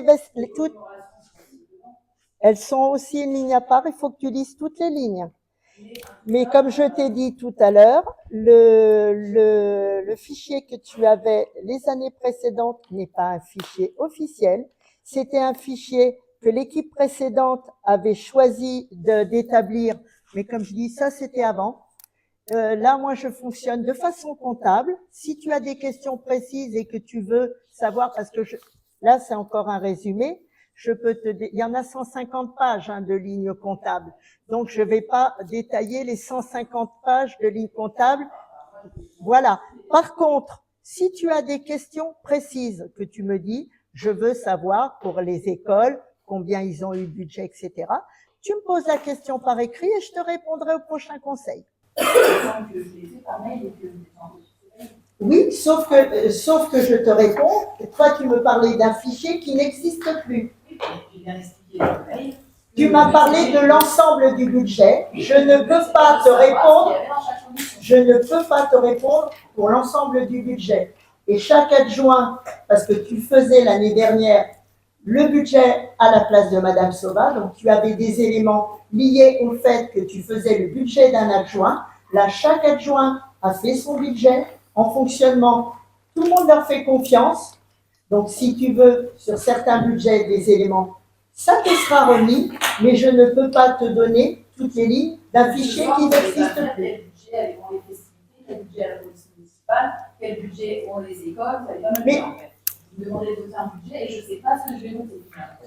elles sont aussi une ligne à part. Il faut que tu lises toutes les lignes. Mais comme je t'ai dit tout à l'heure, le fichier que tu avais les années précédentes n'est pas un fichier officiel. C'était un fichier que l'équipe précédente avait choisi d'établir. Mais comme je dis, ça c'était avant. Là, moi, je fonctionne de façon comptable. Si tu as des questions précises et que tu veux savoir, parce que là, c'est encore un résumé, il y en a 150 pages de lignes comptables. Donc, je vais pas détailler les 150 pages de lignes comptables. Voilà. Par contre, si tu as des questions précises que tu me dis, je veux savoir pour les écoles, combien ils ont eu de budget, etc. Tu me poses la question par écrit et je te répondrai au prochain conseil. Oui, sauf que je te réponds, toi tu me parlais d'un fichier qui n'existe plus. J'ai bien expliqué et la paye. Tu m'as parlé de l'ensemble du budget. Je ne peux pas te répondre. Je ne peux pas te répondre pour l'ensemble du budget. Et chaque adjoint, parce que tu faisais l'année dernière le budget à la place de Madame Soba, donc tu avais des éléments liés au fait que tu faisais le budget d'un adjoint. Là, chaque adjoint a fait son budget en fonctionnement. Tout le monde leur fait confiance. Donc, si tu veux, sur certains budgets, des éléments, ça te sera remis, mais je ne peux pas te donner toutes les lignes d'un fichier qui n'existe plus. Quel budget ont les festivités, quel budget a la police municipale, quel budget ont les écoles, vous avez pas mal de choses, en fait. Vous me demandez de noter un budget et je ne sais pas ce que je vais noter.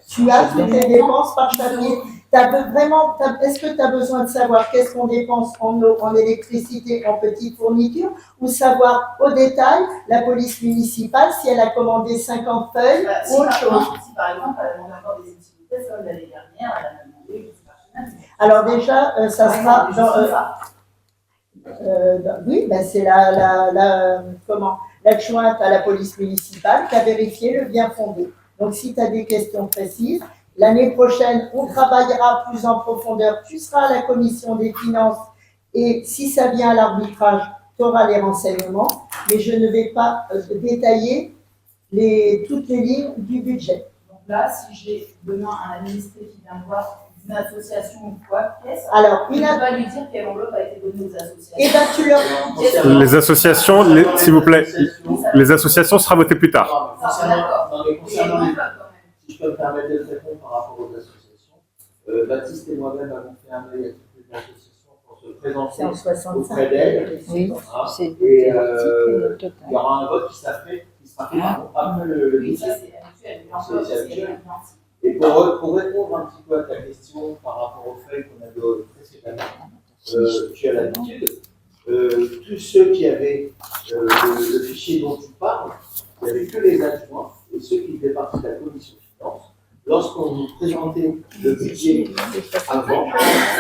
Tu as toutes les dépenses par papier. Est-ce que tu as besoin de savoir qu'est-ce qu'on dépense en électricité, en petites fournitures, ou savoir au détail la police municipale si elle a commandé 50 feuilles ou autre chose? Si par exemple, elle a demandé encore des activités comme l'année dernière, elle a demandé, je ne sais pas, Alors déjà, ça sera oui, ben c'est l'adjointe à la police municipale qui a vérifié le bien fondé. Donc si tu as des questions précises, l'année prochaine, on travaillera plus en profondeur. Tu seras à la commission des finances et si ça vient à l'arbitrage, tu auras les renseignements, mais je ne vais pas détailler toutes les lignes du budget. Donc là, si j'ai demain un administré qui vient me voir d'une association ou quoi, qu'est-ce Alors, il va lui dire quelle enveloppe a été donnée aux associations. Et bien, tu leur... Les associations, s'il vous plaît, les associations sera votées plus tard. Concernant les... Si je peux me permettre de répondre par rapport aux associations, Baptiste et moi-même avons fait un œil à toutes les associations pour se présenter auprès d'elles. Oui, c'est Et il y aura un vote qui sera fait après le Oui, ça budget. c'est habituel. Et pour répondre un petit peu à ta question par rapport aux feuilles qu'on avait précédemment, tu as l'habitude, tous ceux qui avaient le fichier dont tu parles, il n'y avait que les adjoints et ceux qui faisaient partie de la commission finance. Lorsqu'on nous présentait le budget avant,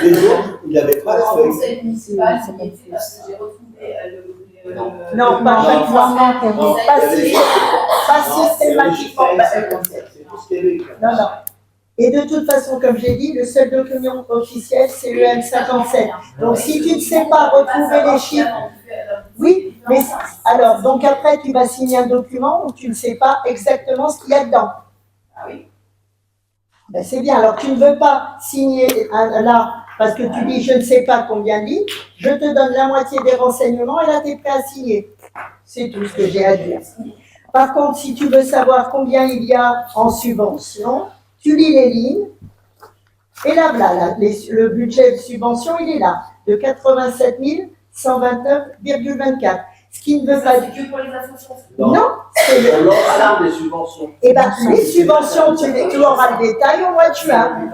les autres, ils n'avaient pas la En feuille. conseil municipal, c'est parce que j'ai retrouvé Non, pas régulièrement, pas systématiquement. C'est tout ce qu'il y avait. Non, non. Et de toute façon, comme j'ai dit, le seul document officiel, c'est le M57. Donc, si tu ne sais pas retrouver les chiffres, oui, mais alors, donc après, tu vas signer un document où tu ne sais pas exactement ce qu'il y a dedans. Ah oui. Ben, c'est bien. Alors, tu ne veux pas signer là, parce que tu dis, je ne sais pas combien de lignes, je te donne la moitié des renseignements et là, tu es prêt à signer. C'est tout ce que j'ai à dire. Par contre, si tu veux savoir combien il y a en subvention, tu lis les lignes, et là, voilà, le budget de subvention, il est là, de 87 129,24. Ce qui ne veut pas dire... C'est que pour les associations. Non, C'est l'ensemble des subventions. eh bien, les subventions, tu auras le détail au mois de juin.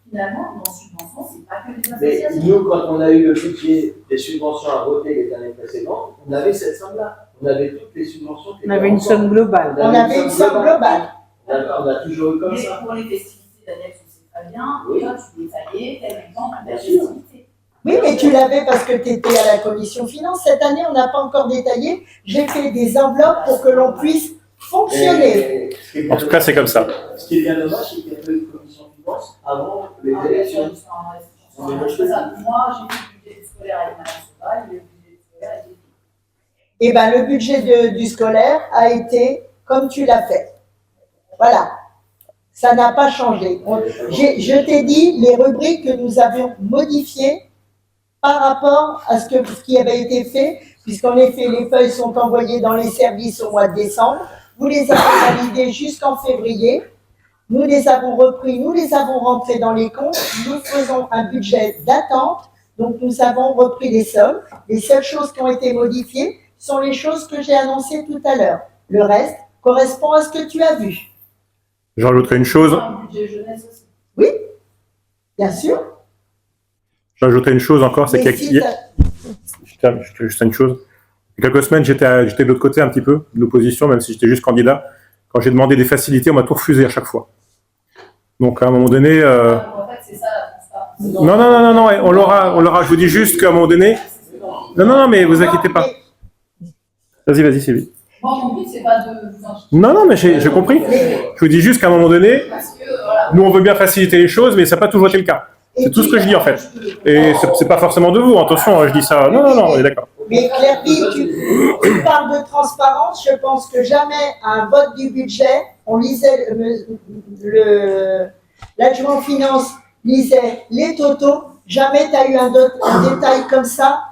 Finalement, dans subvention, c'est pas que les Mais associations. nous, quand on a eu le budget des subventions à voter les années précédentes, on avait cette somme-là. On avait toutes les subventions. On avait une somme globale. On avait une somme globale. On a toujours eu comme Mais ça. pour les festivités, Daniel, tu sais très bien, Oui. toi, tu détaillais tel exemple de la Bien sûr. festivité. Oui, mais tu l'avais parce que tu étais à la commission finance. Cette année, on n'a pas encore détaillé. J'ai fait des enveloppes pour que l'on puisse fonctionner. En tout cas, c'est comme ça. Ce qui est bien dommage, c'est qu'il n'y a pas eu de commission finance avant les élections. Moi, j'ai fait le budget du scolaire avec Madame Sauval, et le budget du scolaire était fait. Eh bien, le budget du scolaire a été comme tu l'as fait. Voilà. Ça n'a pas changé. Je t'ai dit les rubriques que nous avions modifiées par rapport à ce qui avait été fait, puisqu'en effet, les feuilles sont envoyées dans les services au mois de décembre. Vous les avez validées jusqu'en février. Nous les avons repris, nous les avons rentrés dans les comptes. Nous faisons un budget d'attente. Donc, nous avons repris les sommes. Les seules choses qui ont été modifiées sont les choses que j'ai annoncées tout à l'heure. Le reste correspond à ce que tu as vu. Je rajouterai une chose. Un budget jeunesse aussi. Oui, bien sûr. J'ajouterai une chose encore, c'est Mais qu'il si y a... Je termine juste une chose. Il y a quelques semaines, j'étais de l'autre côté un petit peu, de l'opposition, même si j'étais juste candidat. Quand j'ai demandé des facilités, on m'a tout refusé à chaque fois. Donc à un moment donné... En fait, c'est ça la transparence. Non, on l'aura, je vous dis juste qu'à un moment donné... Non, mais vous inquiétez pas. Vas-y, Sylvie. Moi, mon but, c'est pas de vous inquiéter. Non, mais j'ai compris. Je vous dis juste qu'à un moment donné, Parce que, voilà, voilà. Nous, on veut bien faciliter les choses, mais ça n'a pas toujours été le cas. C'est tout ce que je dis, en fait. Et c'est pas forcément de vous, attention, je dis ça. Non, on est d'accord. Mais Claire-Ville, tu parles de transparence. Je pense que jamais à un vote du budget, on lisait l'adjoint finance lisait les totaux. Jamais tu as eu un détail comme ça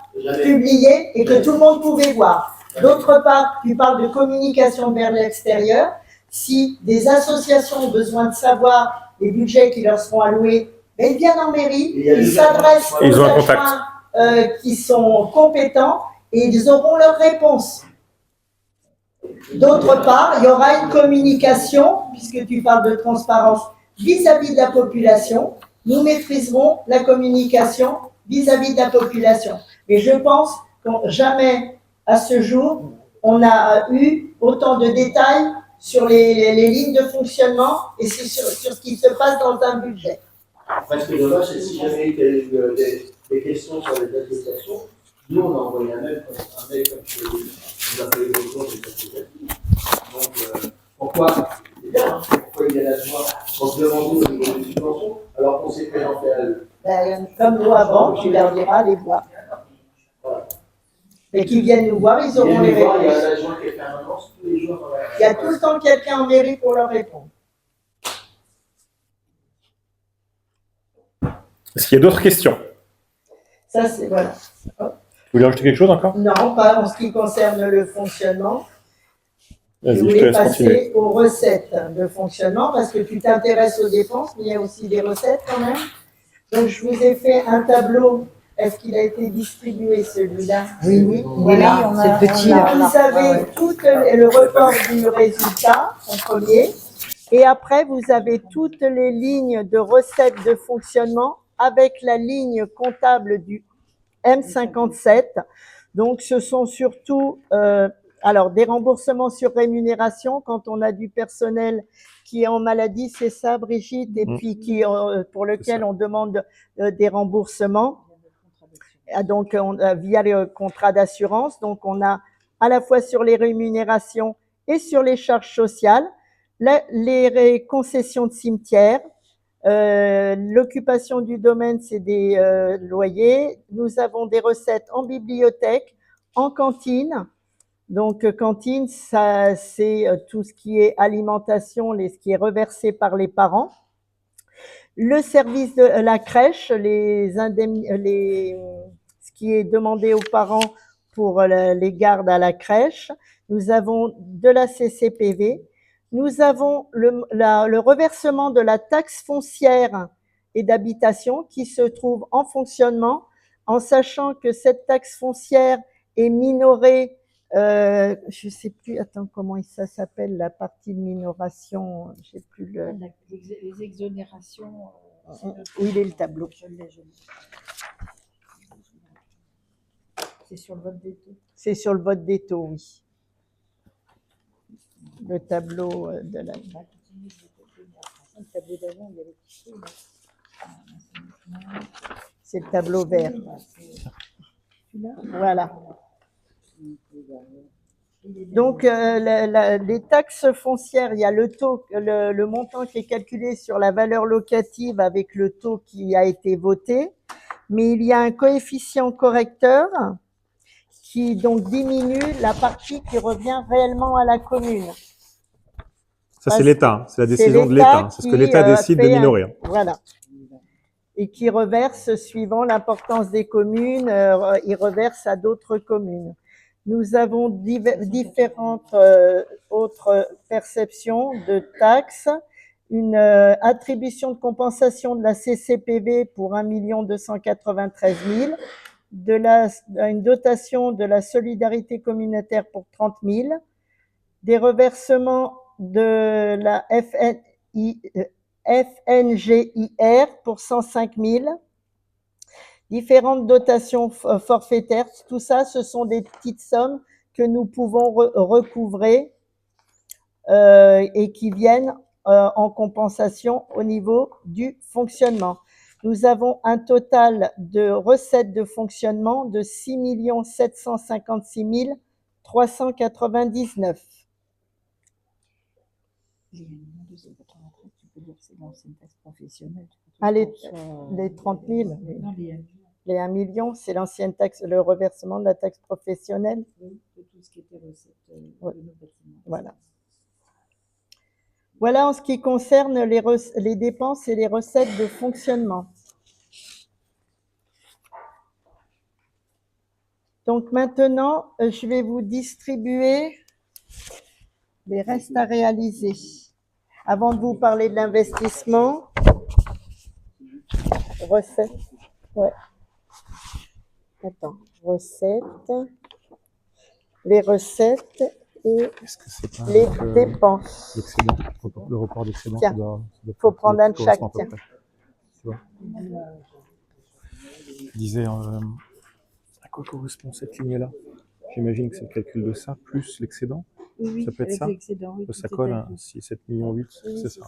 publié et que tout le monde pouvait voir. D'autre part, tu parles de communication vers l'extérieur. Si des associations ont besoin de savoir les budgets qui leur seront alloués, ils viennent en mairie, ils s'adressent aux adjoints qui sont compétents et ils auront leur réponse. D'autre part, il y aura une communication, puisque tu parles de transparence, vis-à-vis de la population. Nous maîtriserons la communication vis-à-vis de la population. Mais je pense que jamais, à ce jour, on a eu autant de détails sur les lignes de fonctionnement et sur ce qui se passe dans un budget. Parce que dommage, c'est si jamais il y a eu des questions sur les associations, nous on a envoyé un mail comme je vous appelez le retour des associations. Donc pourquoi c'est bien, hein, pourquoi il y a la joie pour demander au niveau des subventions alors qu'on s'est présenté à eux. Comme nous avant, tu leur diras les voir. Voilà. Et qu'ils viennent nous voir, ils auront les réponses. Il y a un adjoint qui est permanence tous les jours dans la... Il y a tout le temps quelqu'un en mairie pour leur répondre. Est-ce qu'il y a d'autres questions? Ça, c'est voilà. Vous voulez rajouter quelque chose encore? Non, pas en ce qui concerne le fonctionnement. Je Vas-y, je te voulais laisse continuer. passer aux recettes de fonctionnement parce que tu t'intéresses aux dépenses, mais il y a aussi des recettes quand même. Donc, je vous ai fait un tableau. Est-ce qu'il a été distribué celui-là? Oui, Voilà. c'est petit là. Vous avez tout le report du résultat en premier. Et après, vous avez toutes les lignes de recettes de fonctionnement avec la ligne comptable du M57. Donc, ce sont surtout des remboursements sur rémunération quand on a du personnel qui est en maladie, c'est ça, Brigitte, et puis pour lequel on demande des remboursements. Donc, via le contrat d'assurance. Donc, on a à la fois sur les rémunérations et sur les charges sociales, les concessions de cimetière, l'occupation du domaine, c'est des loyers. Nous avons des recettes en bibliothèque, en cantine. Donc, cantine, ça, c'est tout ce qui est alimentation, ce qui est reversé par les parents. Le service de la crèche, ce qui est demandé aux parents pour les gardes à la crèche. Nous avons de la CCPV. Nous avons le reversement de la taxe foncière et d'habitation qui se trouve en fonctionnement, en sachant que cette taxe foncière est minorée. Je sais plus, attends, comment ça s'appelle, la partie de minoration, j'ai plus Les exonérations. Où il est le tableau? Je l'ai. C'est sur le vote des taux. C'est sur le vote des taux, oui. Le tableau de la... Le tableau d'avant, il y avait quelque chose. C'est le tableau vert. Voilà. Donc, les taxes foncières, il y a le taux, le montant qui est calculé sur la valeur locative avec le taux qui a été voté, mais il y a un coefficient correcteur qui donc diminue la partie qui revient réellement à la commune. Ça, c'est l'État. C'est la décision de l'État. C'est ce que l'État décide de minorer. Voilà. Et qui reverse suivant l'importance des communes, il reverse à d'autres communes. Nous avons différentes autres perceptions de taxes. Une attribution de compensation de la CCPV pour 1 293 000, une dotation de la solidarité communautaire pour 30 000, des reversements de la FNGIR pour 105 000, différentes dotations forfaitaires. Tout ça, ce sont des petites sommes que nous pouvons recouvrer et qui viennent en compensation au niveau du fonctionnement. Nous avons un total de recettes de fonctionnement de 6 756 399. C'est l'ancienne taxe professionnelle. Ah, les 30 000, oui. Non, Les 1 million, c'est l'ancienne taxe, le reversement de la taxe professionnelle. de tout ce qui était recette Ouais. de nos bâtiments. Voilà. Voilà en ce qui concerne les dépenses et les recettes de fonctionnement. Donc maintenant, je vais vous distribuer les restes à réaliser. Avant de vous parler de l'investissement, recettes, ouais. Attends, recettes, les recettes et Est-ce que c'est pas les avec, dépenses. l'excédent, le report d'excédent, Tiens, faut prendre un de chaque, tiens. Tu vois. Je disais, à quoi correspond cette ligne-là? J'imagine que c'est le calcul de ça, plus l'excédent. Oui, Ça peut être avec ça. l'excédent, oui, Ça tout est colle, inclus. 7 millions 8, Oui, c'est ça.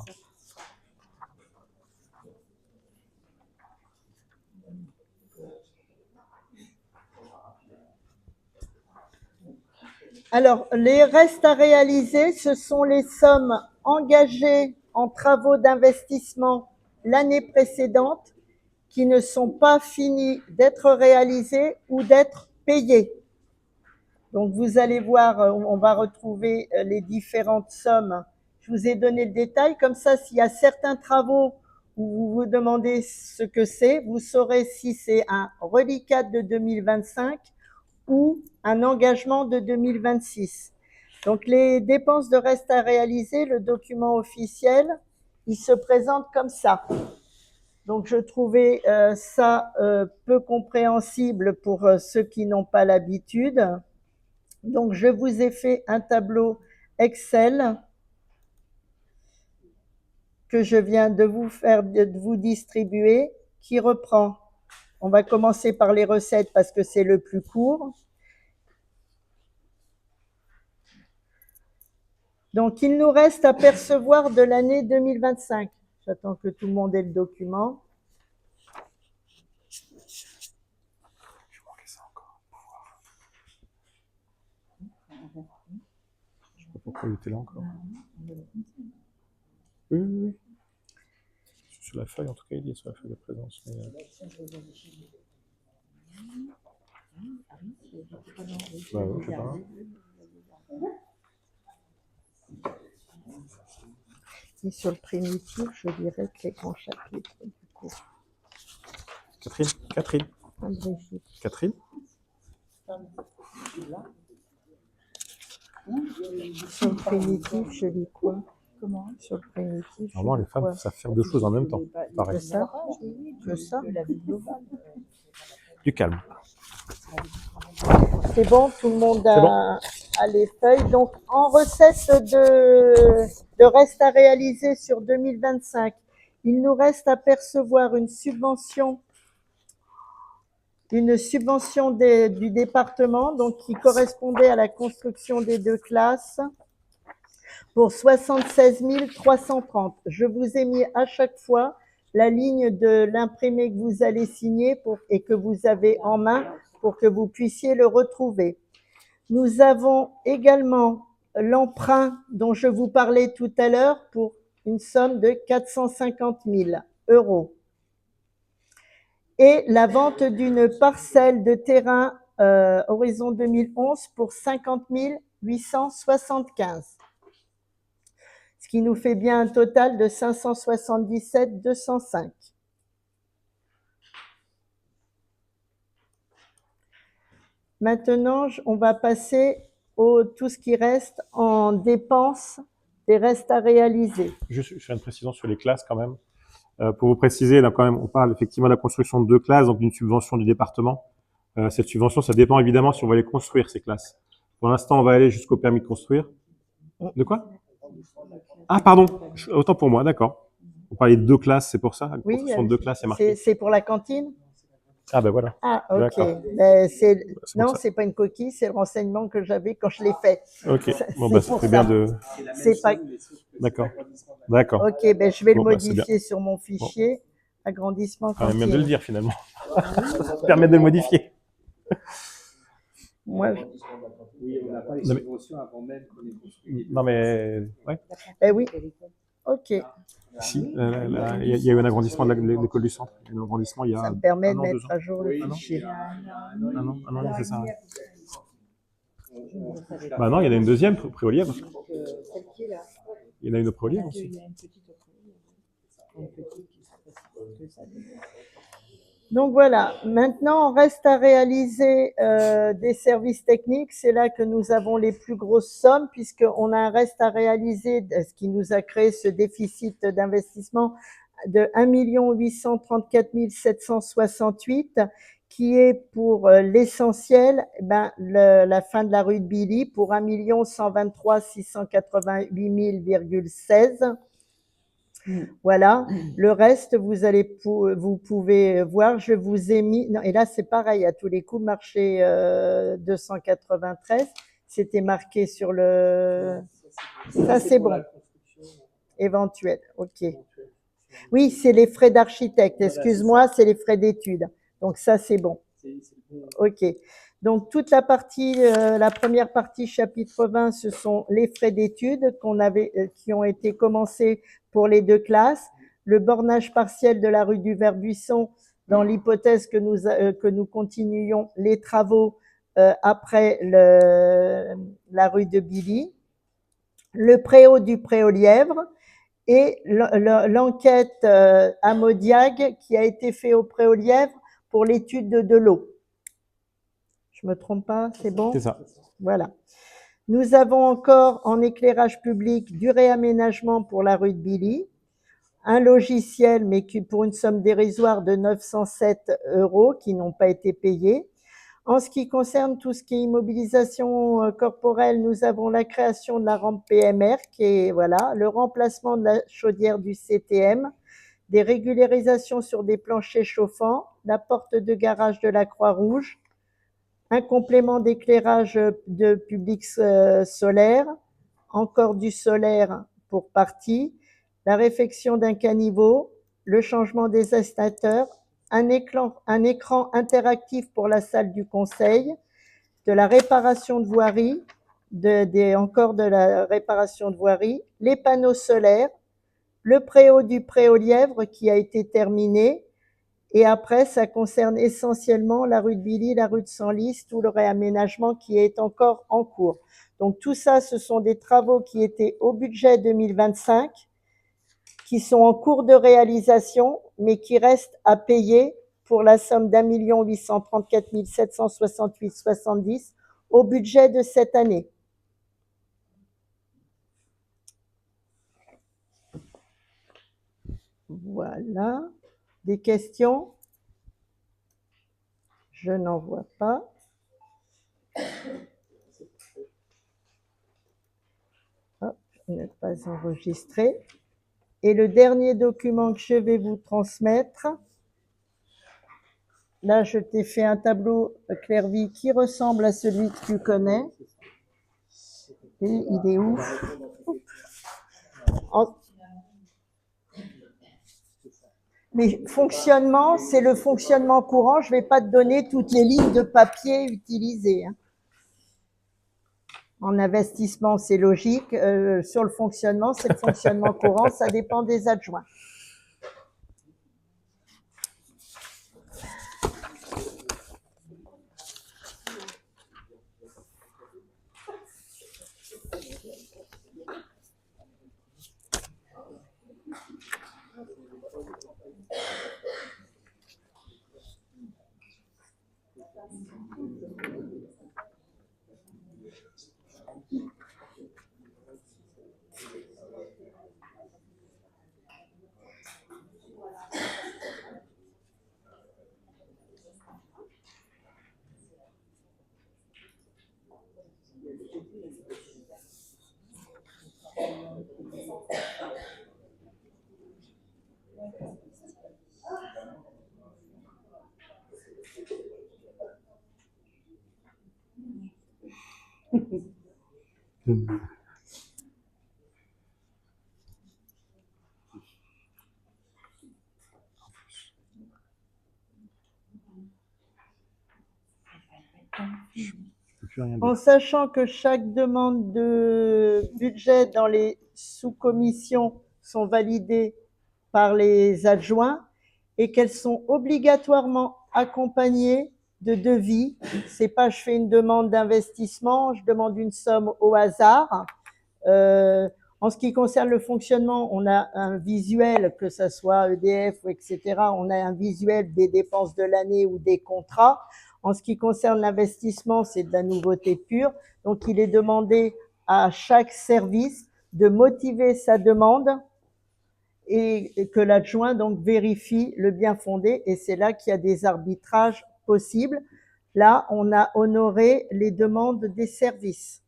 Alors, les restes à réaliser, ce sont les sommes engagées en travaux d'investissement l'année précédente qui ne sont pas finies d'être réalisées ou d'être payées. Donc, vous allez voir, on va retrouver les différentes sommes. Je vous ai donné le détail. Comme ça, s'il y a certains travaux où vous vous demandez ce que c'est, vous saurez si c'est un reliquat de 2025 ou un engagement de 2026. Donc, les dépenses de reste à réaliser, le document officiel, il se présente comme ça. Donc, je trouvais ça peu compréhensible pour ceux qui n'ont pas l'habitude. Donc, je vous ai fait un tableau Excel que je viens de vous distribuer, qui reprend. On va commencer par les recettes parce que c'est le plus court. Donc, il nous reste à percevoir de l'année 2025. J'attends que tout le monde ait le document. Je sais pas pourquoi il était là encore. Oui, oui, oui. Sur la feuille, en tout cas, il est sur la feuille de présence. Mais, bah oui, je sais pas. Et sur le primitif, je dirais que les grands chapitres, du coup. Catherine. Ah, Brigitte. Catherine. Sur le primitif, je lis quoi? Comment? Sur le primitif, je Normalement, lis les femmes quoi? savent faire deux choses en même temps. Pareil. C'est ça? C'est ça? La vie globale. Du calme. C'est bon, tout le monde C'est a les feuilles. Donc, en recette de reste à réaliser sur 2025, il nous reste à percevoir une subvention du département, donc qui correspondait à la construction des 2 classes, pour 76 330. Je vous ai mis à chaque fois la ligne de l'imprimé que vous allez signer et que vous avez en main pour que vous puissiez le retrouver. Nous avons également l'emprunt dont je vous parlais tout à l'heure pour une somme de 450 000 € et la vente d'une parcelle de terrain Horizon 2011 pour 50 875. Ce qui nous fait bien un total de 577 205. Maintenant, on va passer tout ce qui reste en dépenses des restes à réaliser. Juste, je fais une précision sur les classes quand même. Pour vous préciser, là quand même, on parle effectivement de la construction de 2 classes, donc d'une subvention du département. Cette subvention, ça dépend évidemment si on va les construire, ces classes. Pour l'instant, on va aller jusqu'au permis de construire. De quoi? Ah, pardon, autant pour moi, d'accord. On parlait de 2 classes, c'est pour ça? La construction de 2 classes, c'est marqué. C'est pour la cantine? Ah ben voilà. Ah, ok. D'accord. Non, c'est pas une coquille, c'est le renseignement que j'avais quand je l'ai fait. Ok, bon bah ça fait bien de... C'est pas... D'accord, d'accord. Ok, ben je vais Bon, le bah, c'est modifier sur mon fichier. Agrandissement Ah, continu. bien de le dire finalement. Ça permet de le modifier. Moi, Oui, on n'a pas les subventions avant même qu'on ait construit. Non mais... Ouais. eh oui. Ok, Si, il y a eu un agrandissement de l'école du centre. Il y a eu un agrandissement il y a ça me permet un de an, 2 mettre ans. à jour le Oui, non. fichier. Un an, c'est ça. Ouais. Bah non, il y en a une deuxième, près au Lièvre. Celle qui est là. Il y en a une près au Lièvre aussi. Il y a une petite autre. Une petite qui serait que ça. Donc voilà, maintenant on reste à réaliser des services techniques. C'est là que nous avons les plus grosses sommes puisqu'on a un reste à réaliser, ce qui nous a créé ce déficit d'investissement de 1 834 768 qui est pour l'essentiel la fin de la rue de Billy pour 1 123 688 000,16. Voilà. Le reste, vous pouvez voir, je vous ai mis, non, et là c'est pareil, à tous les coups, marché 293, c'était marqué sur le, ça c'est bon, éventuel, ok. Oui, c'est les frais d'architecte, excuse-moi, c'est les frais d'études, donc ça c'est bon. Ok. Donc toute la partie, la première partie chapitre 20, ce sont les frais d'études qui ont été commencés pour les 2 classes. Le bornage partiel de la rue du Vert-Buisson, dans l'hypothèse que nous continuions les travaux après la rue de Billy. Le préau du Pré-aux-Lièvres et l'enquête à Maudiag qui a été fait au Pré-aux-Lièvres pour l'étude de l'eau. Je me trompe pas, c'est bon? C'est ça. Voilà. Nous avons encore en éclairage public du réaménagement pour la rue de Billy, un logiciel, mais pour une somme dérisoire de 907 € qui n'ont pas été payés. En ce qui concerne tout ce qui est immobilisation corporelle, nous avons la création de la rampe PMR, qui est voilà, le remplacement de la chaudière du CTM, des régularisations sur des planchers chauffants, la porte de garage de la Croix-Rouge, un complément d'éclairage de public solaire, encore du solaire pour partie, la réfection d'un caniveau, le changement des extincteurs, un écran interactif pour la salle du conseil, de la réparation de voirie, encore de la réparation de voirie, les panneaux solaires, le préau du Pré-aux-Lièvres qui a été terminé, et après, ça concerne essentiellement la rue de Billy, la rue de Senlis, tout le réaménagement qui est encore en cours. Donc tout ça, ce sont des travaux qui étaient au budget 2025, qui sont en cours de réalisation, mais qui restent à payer pour la somme d'1 834 768,70 au budget de cette année. Voilà. Des questions? Je n'en vois pas. Hop, ne pas enregistrer. Et le dernier document que je vais vous transmettre, là je t'ai fait un tableau Clairvy qui ressemble à celui que tu connais. Et il est où? Mais fonctionnement, c'est le fonctionnement courant. Je ne vais pas te donner toutes les lignes de papier utilisées. En investissement, c'est logique. Sur le fonctionnement, c'est le fonctionnement courant. Ça dépend des adjoints. En sachant que chaque demande de budget dans les sous-commissions sont validées par les adjoints et qu'elles sont obligatoirement accompagnées de devis. C'est pas je fais une demande d'investissement, je demande une somme au hasard. En ce qui concerne le fonctionnement, on a un visuel, que ce soit EDF ou etc. On a un visuel des dépenses de l'année ou des contrats. En ce qui concerne l'investissement, c'est de la nouveauté pure. Donc, il est demandé à chaque service de motiver sa demande et que l'adjoint donc vérifie le bien fondé. Et c'est là qu'il y a des arbitrages possibles. Là, on a honoré les demandes des services.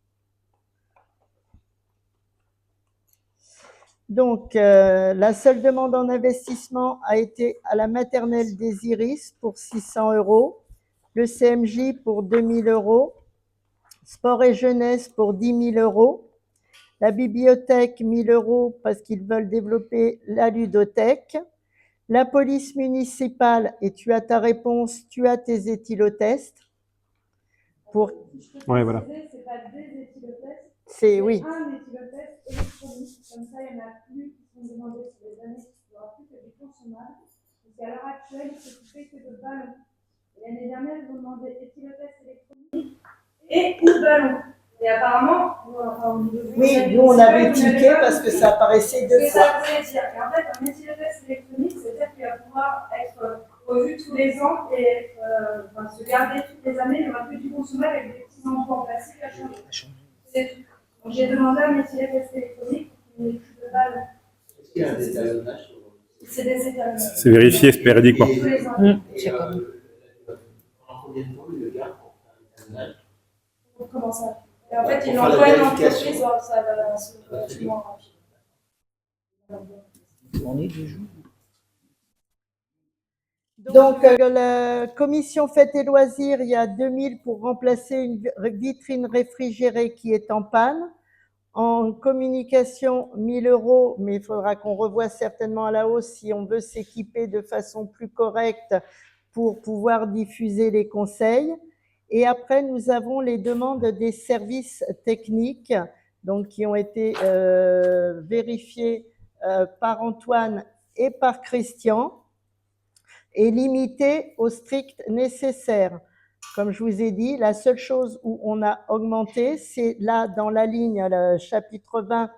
Donc, la seule demande en investissement a été à la maternelle des Iris pour 600 €, le CMJ pour 2000 €, sport et jeunesse pour 10 000 €, la bibliothèque 1000 € parce qu'ils veulent développer la ludothèque, la police municipale, et tu as ta réponse, tu as tes éthylotests. Pour... Ouais, voilà. C'est pas des éthylotestes, C'est, oui. un éthylotest électronique. Comme ça, il n'y en a plus qui sont demandés sur les années, il n'y aura plus que des consommables. Parce qu'à l'heure actuelle, il ne s'occupait que de ballons. L'année dernière, ils ont demandé éthylotest électronique et ou ballon. Et apparemment, Oui, nous on avait tiqué parce que ça apparaissait deux fois. Ça voulait dire qu'en fait, un éthylotest électronique, c'est-à-dire qu'il va pouvoir être revu tous les ans et se garder toutes les années. Il n'y aura plus du consommable avec des petits endroits en plastique à changer. C'est tout. Donc j'ai demandé un éthylotest électronique qui n'est plus de ballon. Est-ce qu'il y a un étalonnage sur C'est des étalonnages. C'est vérifié périodiquement. Tous les ans. En combien de temps il le garde pour faire un étalonnage? Comment ça? Et en fait, Pour ils faire l'envoient la à une entreprise, vérification. ça va se relativement rapide. Donc, la commission fêtes et loisirs, il y a 2000 pour remplacer une vitrine réfrigérée qui est en panne. En communication, 1000 €, mais il faudra qu'on revoie certainement à la hausse si on veut s'équiper de façon plus correcte pour pouvoir diffuser les conseils. Et après, nous avons les demandes des services techniques, donc qui ont été vérifiées par Antoine et par Christian, et limitées au strict nécessaire. Comme je vous ai dit, la seule chose où on a augmenté, c'est là dans la ligne, le chapitre 20,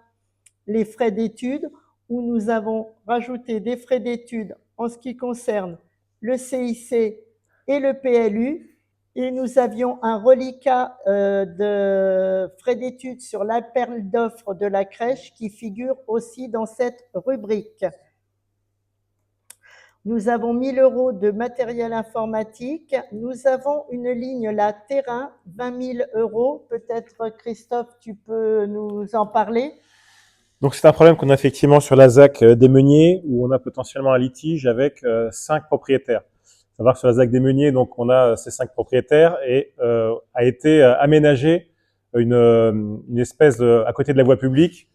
les frais d'études, où nous avons rajouté des frais d'études en ce qui concerne le CIC et le PLU. Et nous avions un reliquat de frais d'études sur l'appel d'offres de la crèche qui figure aussi dans cette rubrique. Nous avons 1000 € de matériel informatique. Nous avons une ligne, là, terrain, 20 000 €. Peut-être, Christophe, tu peux nous en parler? Donc, c'est un problème qu'on a effectivement sur la ZAC des Meuniers, où on a potentiellement un litige avec 5 propriétaires. Il faut savoir que sur la ZAC des Meuniers, donc, on a ces 5 propriétaires et a été aménagée une espèce de, à côté de la voie publique,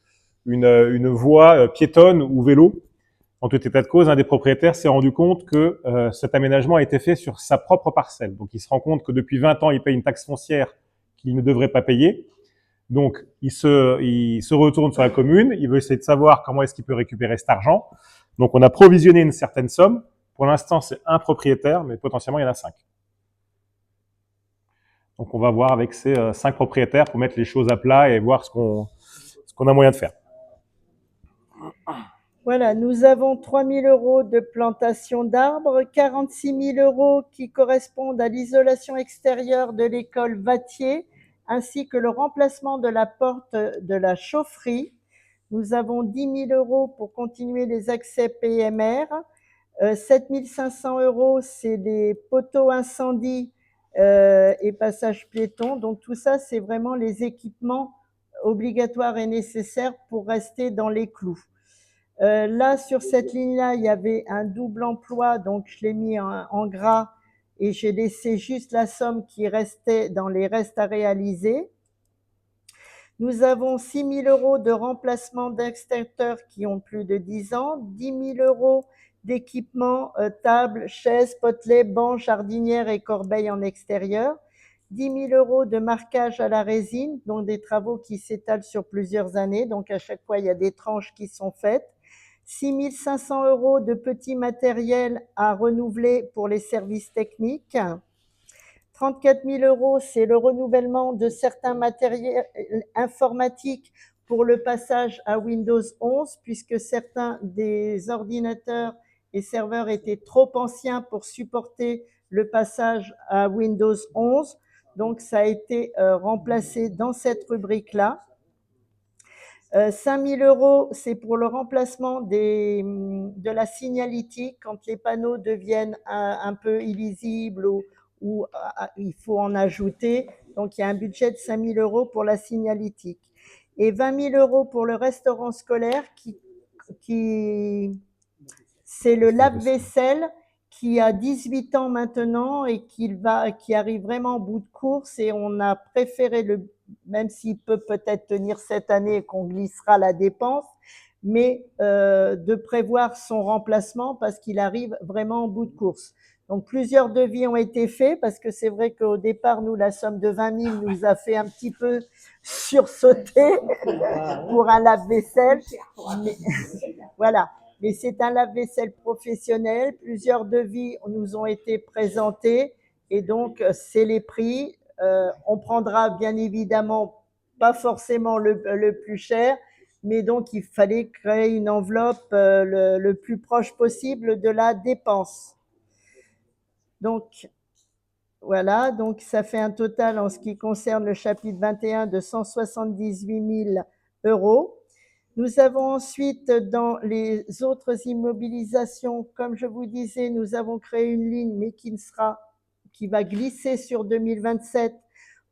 une voie piétonne ou vélo. En tout état de cause, un des propriétaires s'est rendu compte que cet aménagement a été fait sur sa propre parcelle. Donc, il se rend compte que depuis 20 ans, il paye une taxe foncière qu'il ne devrait pas payer. Donc, il se retourne sur la commune, il veut essayer de savoir comment est-ce qu'il peut récupérer cet argent. Donc, on a provisionné une certaine somme. Pour l'instant, c'est un propriétaire, mais potentiellement, il y en a 5. Donc, on va voir avec ces 5 propriétaires pour mettre les choses à plat et voir ce qu'on a moyen de faire. Voilà, nous avons 3 000 € de plantation d'arbres, 46 000 € qui correspondent à l'isolation extérieure de l'école Vattier, ainsi que le remplacement de la porte de la chaufferie. Nous avons 10 000 € pour continuer les accès PMR. 7 500 €, c'est des poteaux incendie et passages piétons. Donc tout ça, c'est vraiment les équipements obligatoires et nécessaires pour rester dans les clous. Là, sur cette ligne-là, il y avait un double emploi, donc je l'ai mis en gras et j'ai laissé juste la somme qui restait dans les restes à réaliser. Nous avons 6 000 € de remplacement d'extincteurs qui ont plus de 10 ans, 10 000 € d'équipement, tables, chaises, potelets, bancs, jardinières et corbeilles en extérieur, 10 000 € de marquage à la résine, donc des travaux qui s'étalent sur plusieurs années, donc à chaque fois il y a des tranches qui sont faites, 6 500 € de petits matériels à renouveler pour les services techniques. 34 000 €, c'est le renouvellement de certains matériels informatiques pour le passage à Windows 11, puisque certains des ordinateurs et serveurs étaient trop anciens pour supporter le passage à Windows 11. Donc, ça a été remplacé dans cette rubrique-là. 5 000 €, c'est pour le remplacement de la signalétique quand les panneaux deviennent un peu illisibles ou il faut en ajouter. Donc, il y a un budget de 5 000 € pour la signalétique. Et 20 000 € pour le restaurant scolaire c'est le lave-vaisselle qui a 18 ans maintenant et qui arrive vraiment au bout de course, et on a préféré, même s'il peut peut-être tenir cette année et qu'on glissera la dépense, mais de prévoir son remplacement parce qu'il arrive vraiment au bout de course. Donc plusieurs devis ont été faits parce que c'est vrai qu'au départ, nous, la somme de 20 000 nous a fait un petit peu sursauter pour un lave-vaisselle. Voilà. Mais c'est un lave-vaisselle professionnel. Plusieurs devis nous ont été présentés et donc c'est les prix. On prendra bien évidemment pas forcément le plus cher, mais donc il fallait créer une enveloppe le plus proche possible de la dépense. Donc voilà, donc ça fait un total en ce qui concerne le chapitre 21 de 178 000 €. Nous avons ensuite, dans les autres immobilisations, comme je vous disais, nous avons créé une ligne, mais qui va glisser sur 2027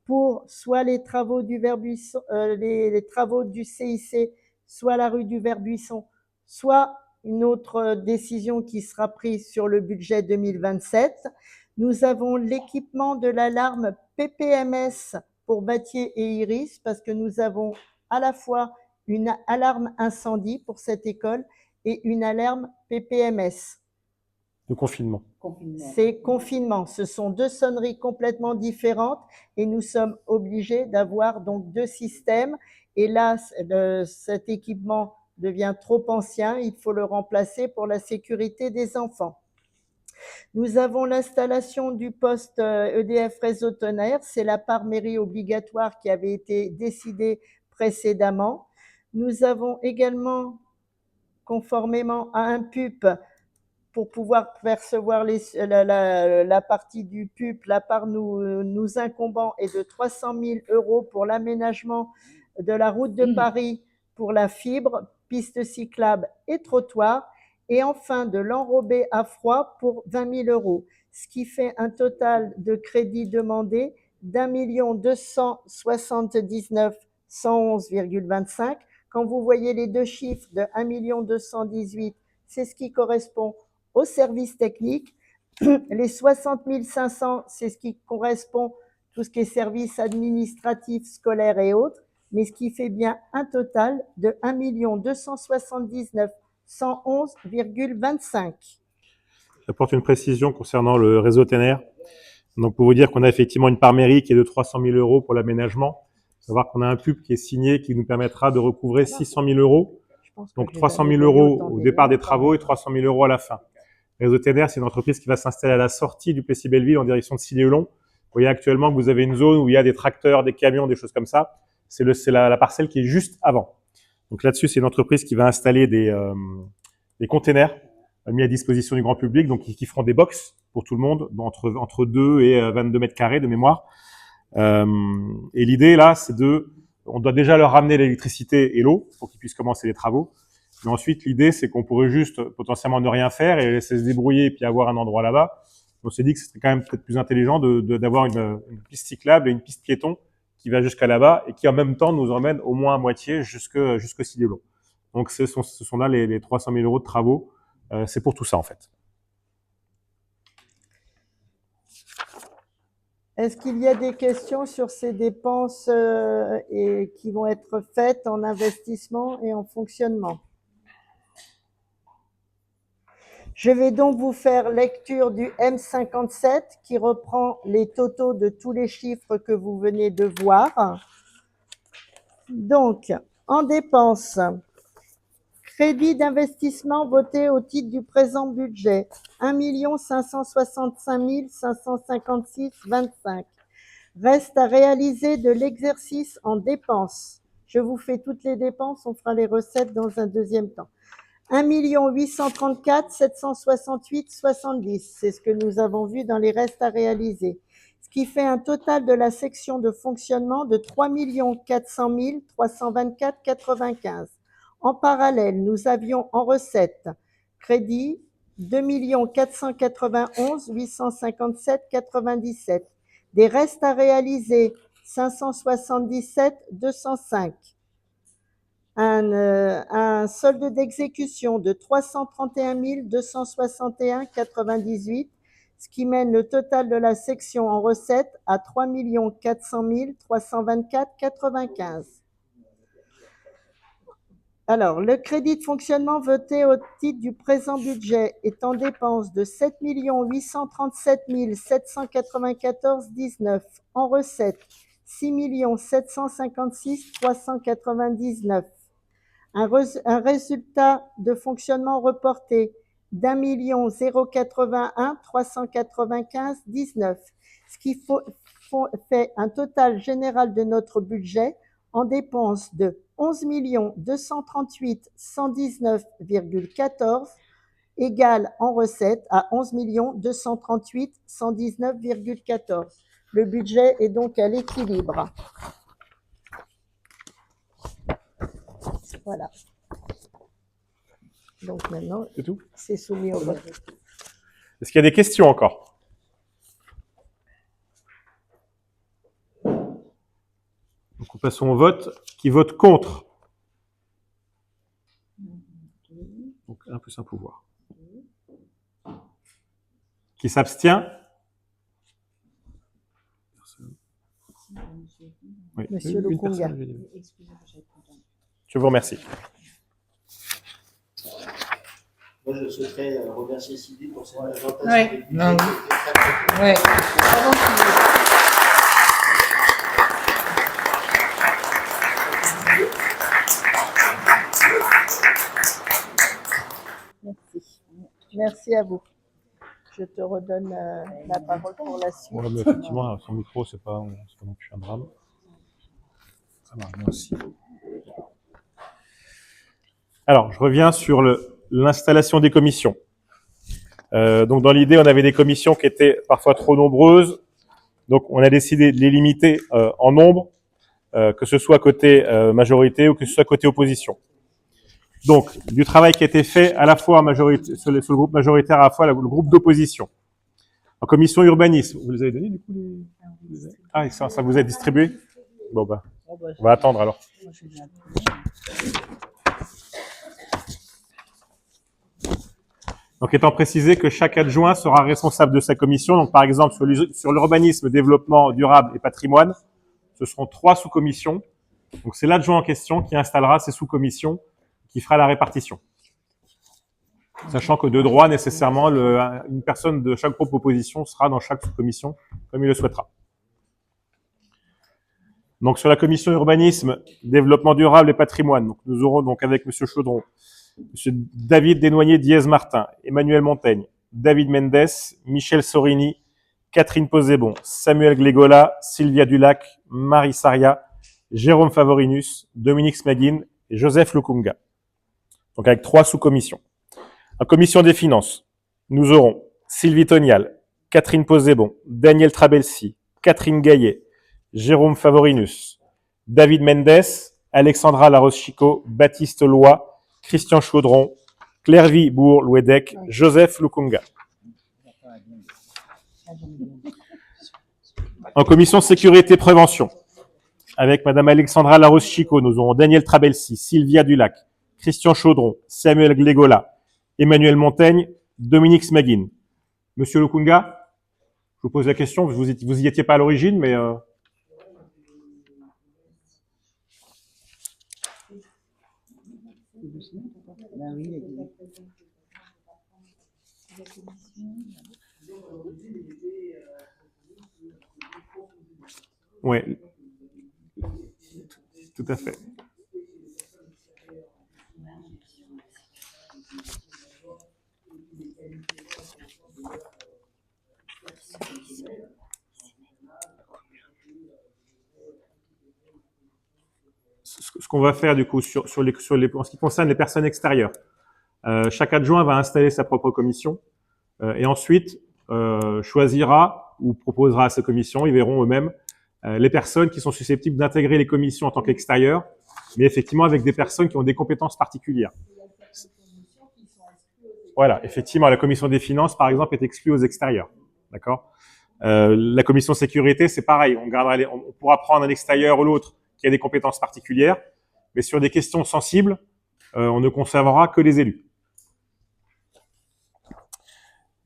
pour soit les travaux du Verbuisson, les travaux du CIC, soit la rue du Verbuisson, soit une autre décision qui sera prise sur le budget 2027. Nous avons l'équipement de l'alarme PPMS pour Battier et Iris, parce que nous avons à la fois une alarme incendie pour cette école et une alarme PPMS. De confinement. C'est confinement. Ce sont deux sonneries complètement différentes et nous sommes obligés d'avoir donc deux systèmes. Et là, cet équipement devient trop ancien. Il faut le remplacer pour la sécurité des enfants. Nous avons l'installation du poste EDF Réseau Tonnerre. C'est la part mairie obligatoire qui avait été décidée précédemment. Nous avons également, conformément à un PUP, pour pouvoir percevoir la partie du PUP, la part nous incombant est de 300 000 € pour l'aménagement de la route de Paris pour la fibre, piste cyclable et trottoir, et enfin de l'enrobé à froid pour 20 000 €, ce qui fait un total de crédit demandé d'1 279 111,25. Quand vous voyez les deux chiffres de 1 218 000, c'est ce qui correspond au service technique. Les 60 500, c'est ce qui correspond tout ce qui est services administratifs, scolaires et autres, mais ce qui fait bien un total de 1 279 111,25. J'apporte une précision concernant le réseau TNR. Donc, pour vous dire qu'on a effectivement une part mairie qui est de 300 000 € pour l'aménagement. Il faut savoir qu'on a un PUP qui est signé qui nous permettra de recouvrer 600 000 €. Donc 300 000 € au départ des travaux et 300 000 € à la fin. Réseau TNR, c'est une entreprise qui va s'installer à la sortie du Plessis-Belleville en direction de Cillé-Olon. Vous voyez actuellement que vous avez une zone où il y a des tracteurs, des camions, des choses comme ça. C'est la parcelle qui est juste avant. Donc là-dessus, c'est une entreprise qui va installer des containers mis à disposition du grand public, donc qui feront des box pour tout le monde, entre 2 et 22 mètres carrés de mémoire. Et l'idée là, on doit déjà leur ramener l'électricité et l'eau pour qu'ils puissent commencer les travaux. Mais ensuite, l'idée, c'est qu'on pourrait juste potentiellement ne rien faire et les laisser se débrouiller et puis avoir un endroit là-bas. On s'est dit que ce serait quand même peut-être plus intelligent d'avoir une piste cyclable et une piste piéton qui va jusqu'à là-bas et qui en même temps nous emmène au moins à moitié jusqu'au Cillé-Olon. Donc ce sont là les 300 000 € de travaux. C'est pour tout ça en fait. Est-ce qu'il y a des questions sur ces dépenses qui vont être faites en investissement et en fonctionnement? Je vais donc vous faire lecture du M57 qui reprend les totaux de tous les chiffres que vous venez de voir. Donc, en dépenses, Crédit d'investissement voté au titre du présent budget, 1 565 556,25. Reste à réaliser de l'exercice en dépenses. Je vous fais toutes les dépenses, on fera les recettes dans un deuxième temps. 1 834 768 70, c'est ce que nous avons vu dans les restes à réaliser, ce qui fait un total de la section de fonctionnement de 3 400 324,95. En parallèle, nous avions en recette crédit 2 491 857,97, des restes à réaliser 577 205. Un solde d'exécution de 331 261,98, ce qui mène le total de la section en recette à 3 400 324,95. Alors, le crédit de fonctionnement voté au titre du présent budget est en dépense de 7 837 794,19, en recette 6 756 399. Un résultat de fonctionnement reporté d'1 081 395,19, ce qui fait un total général de notre budget en dépenses de 11 238 119,14 égale en recette à 11 238 119,14. Le budget est donc à l'équilibre. Voilà. Donc maintenant, C'est tout? c'est soumis au vote. Est-ce qu'il y a des questions encore? Donc, nous passons au vote. Qui vote contre? Donc, 1 plus 1 pouvoir. Qui s'abstient? Personne. Oui, Monsieur une Lukunga. personne, je dis. Je vous remercie. Moi, je souhaiterais remercier Sylvie pour cette présentation. Ouais. Non. Ouais. Merci. Merci à vous. Je te redonne la parole pour la suite. Ouais, mais effectivement, son micro, c'est pas non plus un drame. Ça marche bien aussi. Alors, je reviens sur l'installation des commissions. Donc, dans l'idée, on avait des commissions qui étaient parfois trop nombreuses. Donc, on a décidé de les limiter en nombre, que ce soit côté majorité ou que ce soit côté opposition. Donc, du travail qui a été fait à la fois sur le groupe majoritaire, à la fois le groupe d'opposition. En commission urbanisme, vous les avez donnés du coup Ah, ça vous a distribué? Bon, bah, on va attendre alors. Donc, étant précisé que chaque adjoint sera responsable de sa commission. Donc, par exemple, sur l'urbanisme, développement durable et patrimoine, ce seront 3 sous-commissions. Donc, c'est l'adjoint en question qui installera ces sous-commissions, qui fera la répartition. Sachant que de droit, nécessairement, une personne de chaque groupe opposition sera dans chaque sous-commission, comme il le souhaitera. Donc, sur la commission urbanisme, développement durable et patrimoine, donc, nous aurons donc avec M. Chaudron, M. David Desnoyers-Diez-Martin, Emmanuel Montaigne, David Mendes, Michel Sorini, Catherine Posébon, Samuel Glégola, Sylvia Dulac, Marie Saria, Jérôme Favorinus, Dominique Smaguin et Joseph Lukunga. Donc avec 3 sous-commissions. En commission des finances, nous aurons Sylvie Tonial, Catherine Posébon, Daniel Trabelsi, Catherine Gaillet, Jérôme Favorinus, David Mendes, Alexandra Laroche-Chico, Baptiste Loy, Christian Chaudron, Clairvy Bourg-Louedec, Joseph Lukunga. En commission sécurité prévention, avec Madame Alexandra Laroche-Chico, nous aurons Daniel Trabelsi, Sylvia Dulac, Christian Chaudron, Samuel Glégola, Emmanuel Montaigne, Dominique Smaguin. Monsieur Lukunga, je vous pose la question, vous y étiez pas à l'origine, mais... Oui, tout à fait. ce qu'on va faire du coup en ce qui concerne les personnes extérieures, chaque adjoint va installer sa propre commission et ensuite choisira ou proposera à sa commission, ils verront eux-mêmes les personnes qui sont susceptibles d'intégrer les commissions en tant qu'extérieurs, mais effectivement avec des personnes qui ont des compétences particulières. Voilà, effectivement, la commission des finances, par exemple, est exclue aux extérieurs. D'accord. La commission sécurité, c'est pareil. On pourra prendre un extérieur ou l'autre qui a des compétences particulières, mais sur des questions sensibles, on ne conservera que les élus.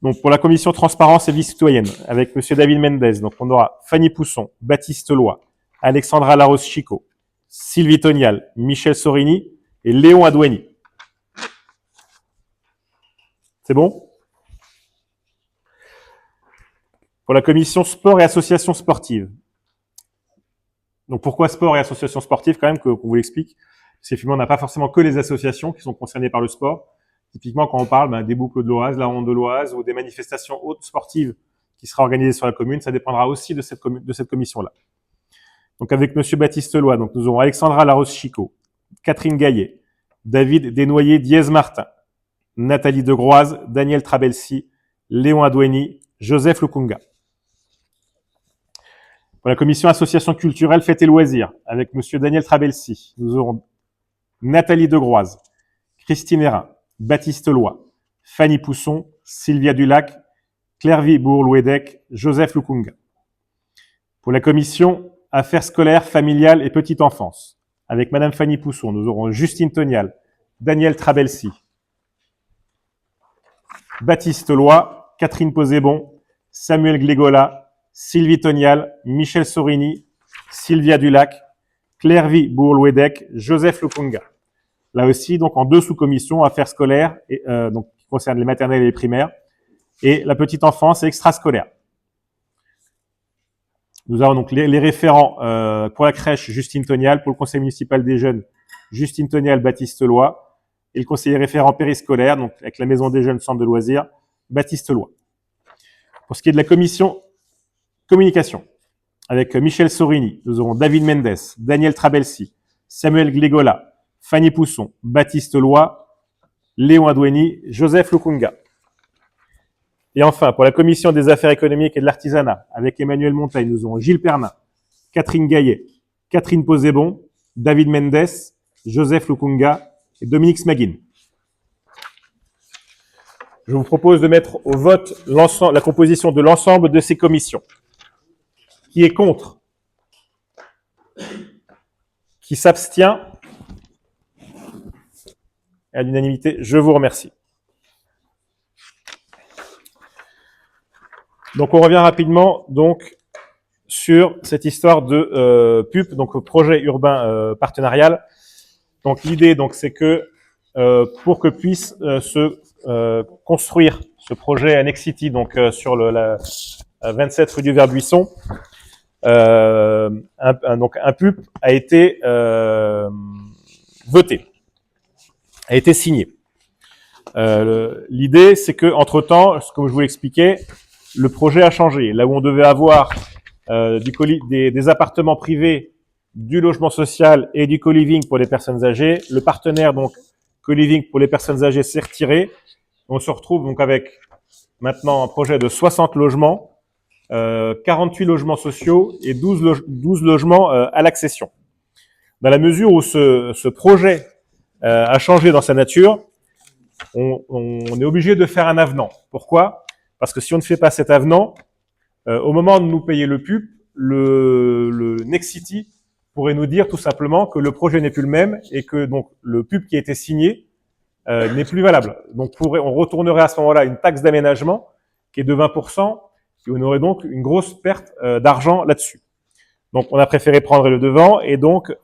Donc, pour la commission transparence et vie citoyenne, avec Monsieur David Mendes, donc on aura Fanny Pousson, Baptiste Loy, Alexandra Larose-Chico, Sylvie Tonial, Michel Sorini et Léon Adouani. C'est bon? Pour la commission sport et associations sportives. Donc, pourquoi sport et associations sportives, quand même, qu'on vous l'explique? Parce qu'effectivement, on n'a pas forcément que les associations qui sont concernées par le sport. Typiquement, quand on parle des boucles de l'Oise, la ronde de l'Oise ou des manifestations hautes sportives qui sera organisées sur la commune, ça dépendra aussi de cette commission-là. Donc, avec Monsieur Baptiste Loy, donc nous aurons Alexandra Larose-Chico, Catherine Gaillet, David Desnoyers-Diez-Martin, Nathalie Degroise, Daniel Trabelsi, Léon Adoueni, Joseph Lukunga. Pour la commission association culturelle, fêtes et loisirs, avec Monsieur Daniel Trabelsi, nous aurons Nathalie Degroise, Christine Hérin, Baptiste Loy, Fanny Pousson, Sylvia Dulac, Clairvy Bourlouedec, Joseph Lukunga. Pour la commission affaires scolaires, familiales et petite enfance, avec Madame Fanny Pousson, nous aurons Justine Tonial, Daniel Trabelsi, Baptiste Loy, Catherine Posébon, Samuel Glégola, Sylvie Tonial, Michel Sorini, Sylvia Dulac, Clairvy Bourlouedec, Joseph Lukunga. Là aussi, donc en deux sous-commissions, affaires scolaires, donc qui concernent les maternelles et les primaires, et la petite enfance et extrascolaire. Nous avons donc les référents pour la crèche, Justine Tonial, pour le conseil municipal des jeunes, Justine Tonial, Baptiste Loy, et le conseiller référent périscolaire, donc avec la maison des jeunes, centre de loisirs, Baptiste Loy. Pour ce qui est de la commission communication, avec Michel Sorini, nous aurons David Mendes, Daniel Trabelsi, Samuel Glégola, Fanny Pousson, Baptiste Loy, Léon Adoueni, Joseph Lukunga. Et enfin, pour la commission des affaires économiques et de l'artisanat, avec Emmanuel Montaigne, nous aurons Gilles Pernin, Catherine Gaillet, Catherine Posébon, David Mendes, Joseph Lukunga et Dominique Smaguin. Je vous propose de mettre au vote la composition de l'ensemble de ces commissions. Qui est contre? Qui s'abstient? À l'unanimité, je vous remercie. Donc, on revient rapidement donc sur cette histoire de PUP, donc projet urbain partenarial. Donc, l'idée, donc, c'est que pour que puisse se construire ce projet Annexity, donc sur la 27 rue du Vert-Buisson, donc un PUP a été voté, a été signé. L'idée, c'est que entre-temps, comme je vous l'expliquais, le projet a changé. Là où on devait avoir des appartements privés, du logement social et du co-living pour les personnes âgées, le partenaire donc co-living pour les personnes âgées s'est retiré. On se retrouve donc avec maintenant un projet de 60 logements, 48 logements sociaux et 12 logements à l'accession. Dans la mesure où ce projet a changé dans sa nature, on est obligé de faire un avenant. Pourquoi? Parce que si on ne fait pas cet avenant, au moment de nous payer le PUP, le Nexity pourrait nous dire tout simplement que le projet n'est plus le même et que donc le PUP qui a été signé n'est plus valable. Donc on retournerait à ce moment-là une taxe d'aménagement qui est de 20% et on aurait donc une grosse perte d'argent là-dessus. Donc on a préféré prendre le devant et donc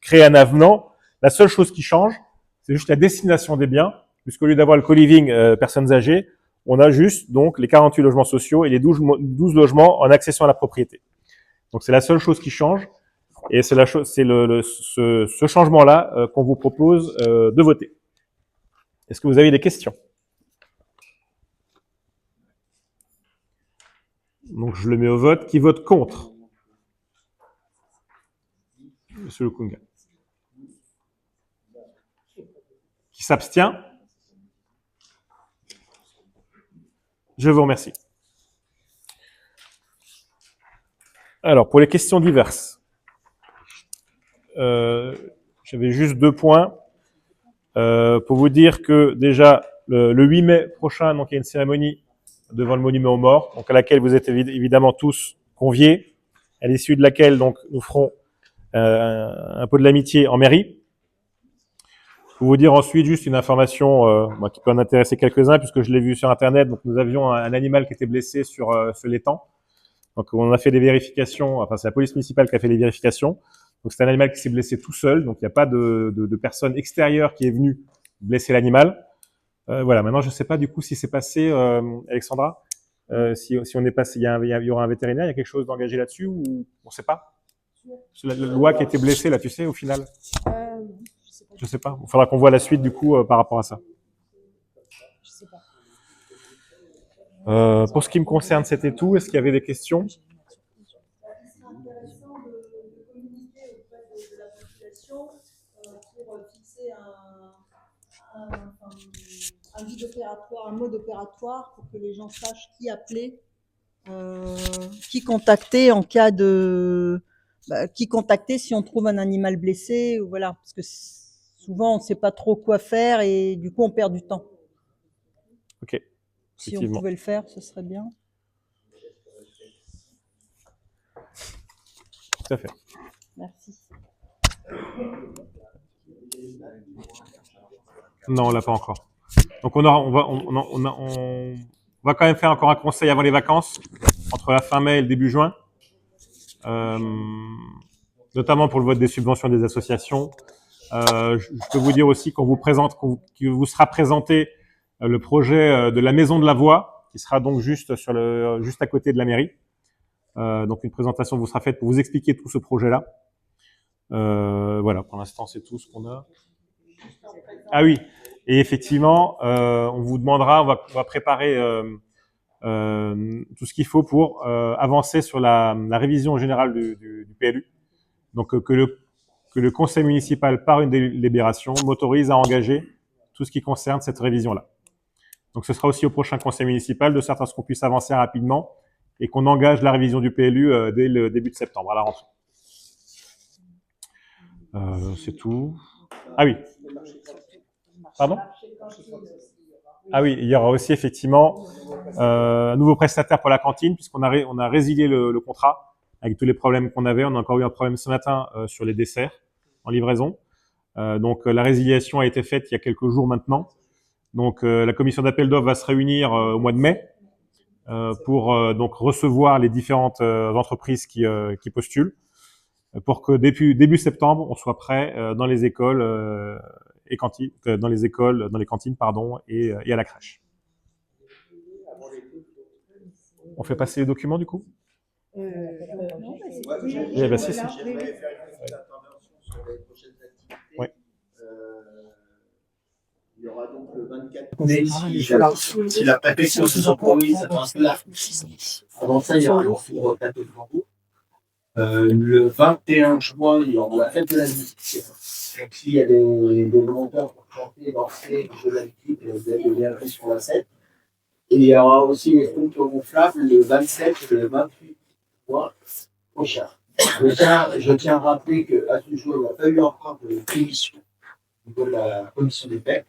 créer un avenant. La seule chose qui change, c'est juste la destination des biens, puisqu'au lieu d'avoir le co-living personnes âgées, on a juste donc les 48 logements sociaux et les 12 logements en accession à la propriété. Donc c'est la seule chose qui change et c'est ce changement-là qu'on vous propose de voter. Est-ce que vous avez des questions? Donc je le mets au vote. Qui vote contre? Monsieur Lukunga. Qui s'abstient? Je vous remercie. Alors, pour les questions diverses, j'avais juste 2 points pour vous dire que déjà, le 8 mai prochain, donc, il y a une cérémonie devant le monument aux morts, donc, à laquelle vous êtes évidemment tous conviés, à l'issue de laquelle donc, nous ferons un peu de l'amitié en mairie. Pour vous dire ensuite juste une information qui peut en intéresser quelques-uns, puisque je l'ai vu sur Internet. Donc, nous avions un animal qui était blessé sur l'étang. Donc, on a fait des vérifications. Enfin, c'est la police municipale qui a fait les vérifications. Donc, c'est un animal qui s'est blessé tout seul. Donc, il n'y a pas de personne extérieure qui est venue blesser l'animal. Voilà. Maintenant, je ne sais pas du coup si c'est passé, Alexandra. Si on est passé, il y aura un vétérinaire. Il y a quelque chose d'engagé là-dessus ou on ne sait pas. La loi qui a été blessée là, tu sais, au final. Je sais pas. Il faudra qu'on voit la suite du coup par rapport à ça. Je sais pas. Pour ce qui me concerne, c'était tout. Est-ce qu'il y avait des questions? Il serait intéressant de communiquer auprès de la population pour fixer un guide opératoire, un mode opératoire pour que les gens sachent qui appeler, qui contacter en cas de... qui contacter si on trouve un animal blessé, ou voilà, parce que souvent on ne sait pas trop quoi faire et du coup on perd du temps. Ok. Si on pouvait le faire, ce serait bien. Tout à fait. Merci. Non, on l'a pas encore. Donc on va quand même faire encore un conseil avant les vacances, entre la fin mai et le début juin, notamment pour le vote des subventions des associations. Je peux vous dire aussi qu'on vous sera présenté le projet de la Maison de la Voix, qui sera donc juste à côté de la mairie. Donc une présentation vous sera faite pour vous expliquer tout ce projet-là. Voilà, pour l'instant c'est tout ce qu'on a. Ah oui, et effectivement, on vous demandera, on va préparer tout ce qu'il faut pour avancer sur la révision générale du PLU. Donc que le conseil municipal, par une délibération, m'autorise à engager tout ce qui concerne cette révision-là. Donc ce sera aussi au prochain conseil municipal, de sorte à ce qu'on puisse avancer rapidement et qu'on engage la révision du PLU dès le début de septembre, à la rentrée. C'est tout. Ah oui. Pardon? Ah oui, il y aura aussi effectivement un nouveau prestataire pour la cantine, puisqu'on a résilié le contrat avec tous les problèmes qu'on avait. On a encore eu un problème ce matin sur les desserts en livraison. Donc la résiliation a été faite il y a quelques jours maintenant. Donc la commission d'appel d'offres va se réunir au mois de mai pour donc recevoir les différentes entreprises qui postulent, pour que début septembre, on soit prêt dans les écoles et cantines, dans les cantines, pardon, et à la crèche. On fait passer les documents du coup? Non, Eh ben, si. J'aimerais faire une petite intervention sur les prochaines activités. Ouais. Il y aura donc le 24 mai, si la préfecture se compromis, ça passe là. Avant ça, il y aura le four au plateau de Hambourg. Le 21 juin, il y aura la fête de la musique. Donc, s'il y a des volontaires pour chanter, danser, jouer de la musique, vous avez bien sur la scène. Et il y aura aussi les comptes gonflables le 27 et le 28 juin prochain. Déjà, je tiens à rappeler qu'à ce jour, il n'y a pas eu encore de commission au niveau de la commission des PEC.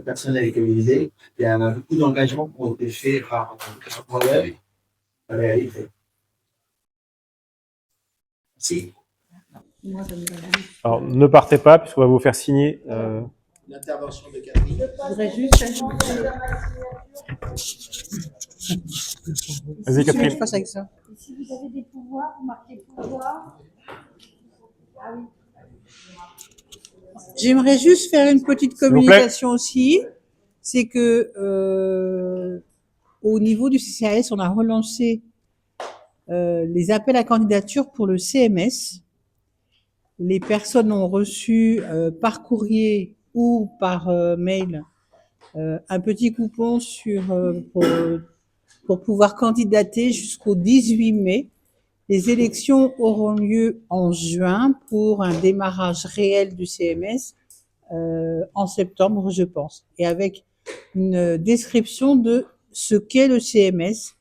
Personne n'a été mobilisé. Il y a beaucoup d'engagements qui ont été faits par moi-même. Merci. Alors, ne partez pas, puisqu'on va vous faire signer. L'intervention de Catherine. Je voudrais juste ajouter. Vas-y, Catherine. Je passe avec ça. Et si vous avez des pouvoirs, vous marquez pouvoir. Ah oui. J'aimerais juste faire une petite vous plaît. communication aussi. C'est que au niveau du CCAS, on a relancé les appels à candidature pour le CMS. Les personnes ont reçu par courrier ou par mail un petit coupon pour pouvoir candidater jusqu'au 18 mai Les élections auront lieu en juin pour un démarrage réel du CMS en septembre, je pense, et avec une description de ce qu'est le CMS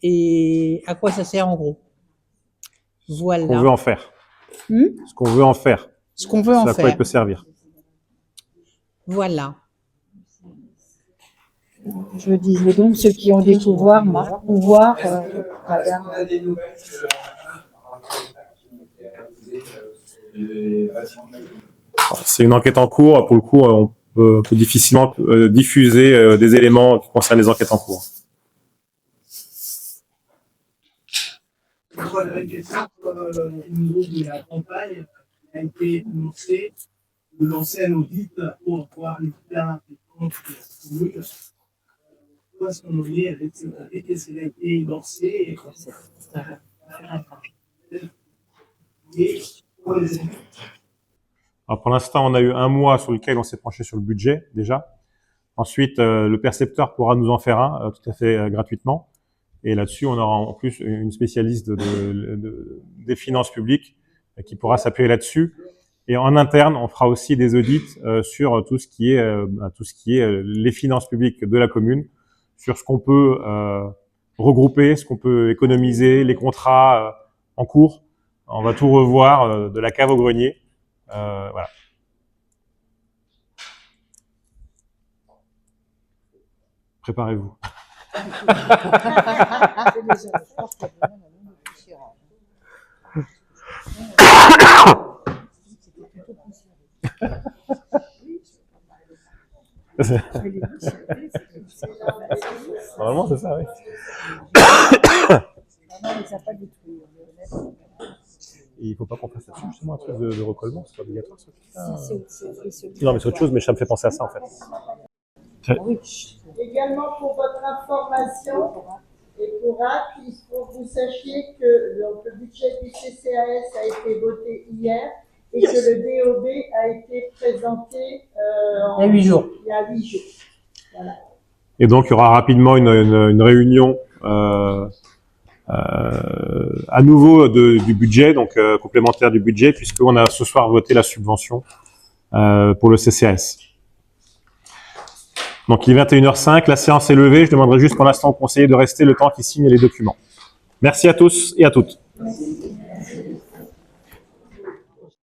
et à quoi ça sert en gros. Voilà. Ce qu'on veut en faire. Ce qu'on veut en faire. Ce qu'on veut en C'est à quoi il faire. peut servir. Voilà. Je disais donc, ceux qui ont des pouvoirs, pouvoir, Madame. On a des nouvelles C'est une enquête en cours. Pour le coup, on peut difficilement diffuser des éléments qui concernent les enquêtes en cours. Voilà, une question au niveau de la campagne a été annoncé de lancer un audit pour voir l'état des comptes de la commune. Où est-ce qu'on en est avec cette audit? Est-ce qu'elle a été lancée? Et pour les élus. Alors pour l'instant, on a eu un mois sur lequel on s'est penché sur le budget déjà. Ensuite, le percepteur pourra nous en faire un tout à fait gratuitement. Et là-dessus, on aura en plus une spécialiste des finances publiques qui pourra s'appuyer là-dessus. Et en interne, on fera aussi des audits sur tout ce qui est les finances publiques de la commune, sur ce qu'on peut regrouper, ce qu'on peut économiser, les contrats en cours. On va tout revoir de la cave au grenier. Voilà. Préparez-vous. Normalement, c'est ça, oui. Il ne faut pas qu'on fasse là-dessus, justement, un truc de recollement, c'est pas obligatoire, ça. Non, mais c'est autre chose, mais ça me fait penser à ça, en fait. Également pour votre information et pour acte, il faut que vous sachiez que le budget du CCAS a été voté hier et que le DOB a été présenté Il y a 8 jours. Il y a 8 jours. Voilà. Et donc, il y aura rapidement une réunion à nouveau du budget, donc complémentaire du budget, puisqu'on a ce soir voté la subvention pour le CCAS. Donc, il est 21h05, la séance est levée. Je demanderai juste pour l'instant au conseiller de rester le temps qu'il signe les documents. Merci à tous et à toutes. Merci.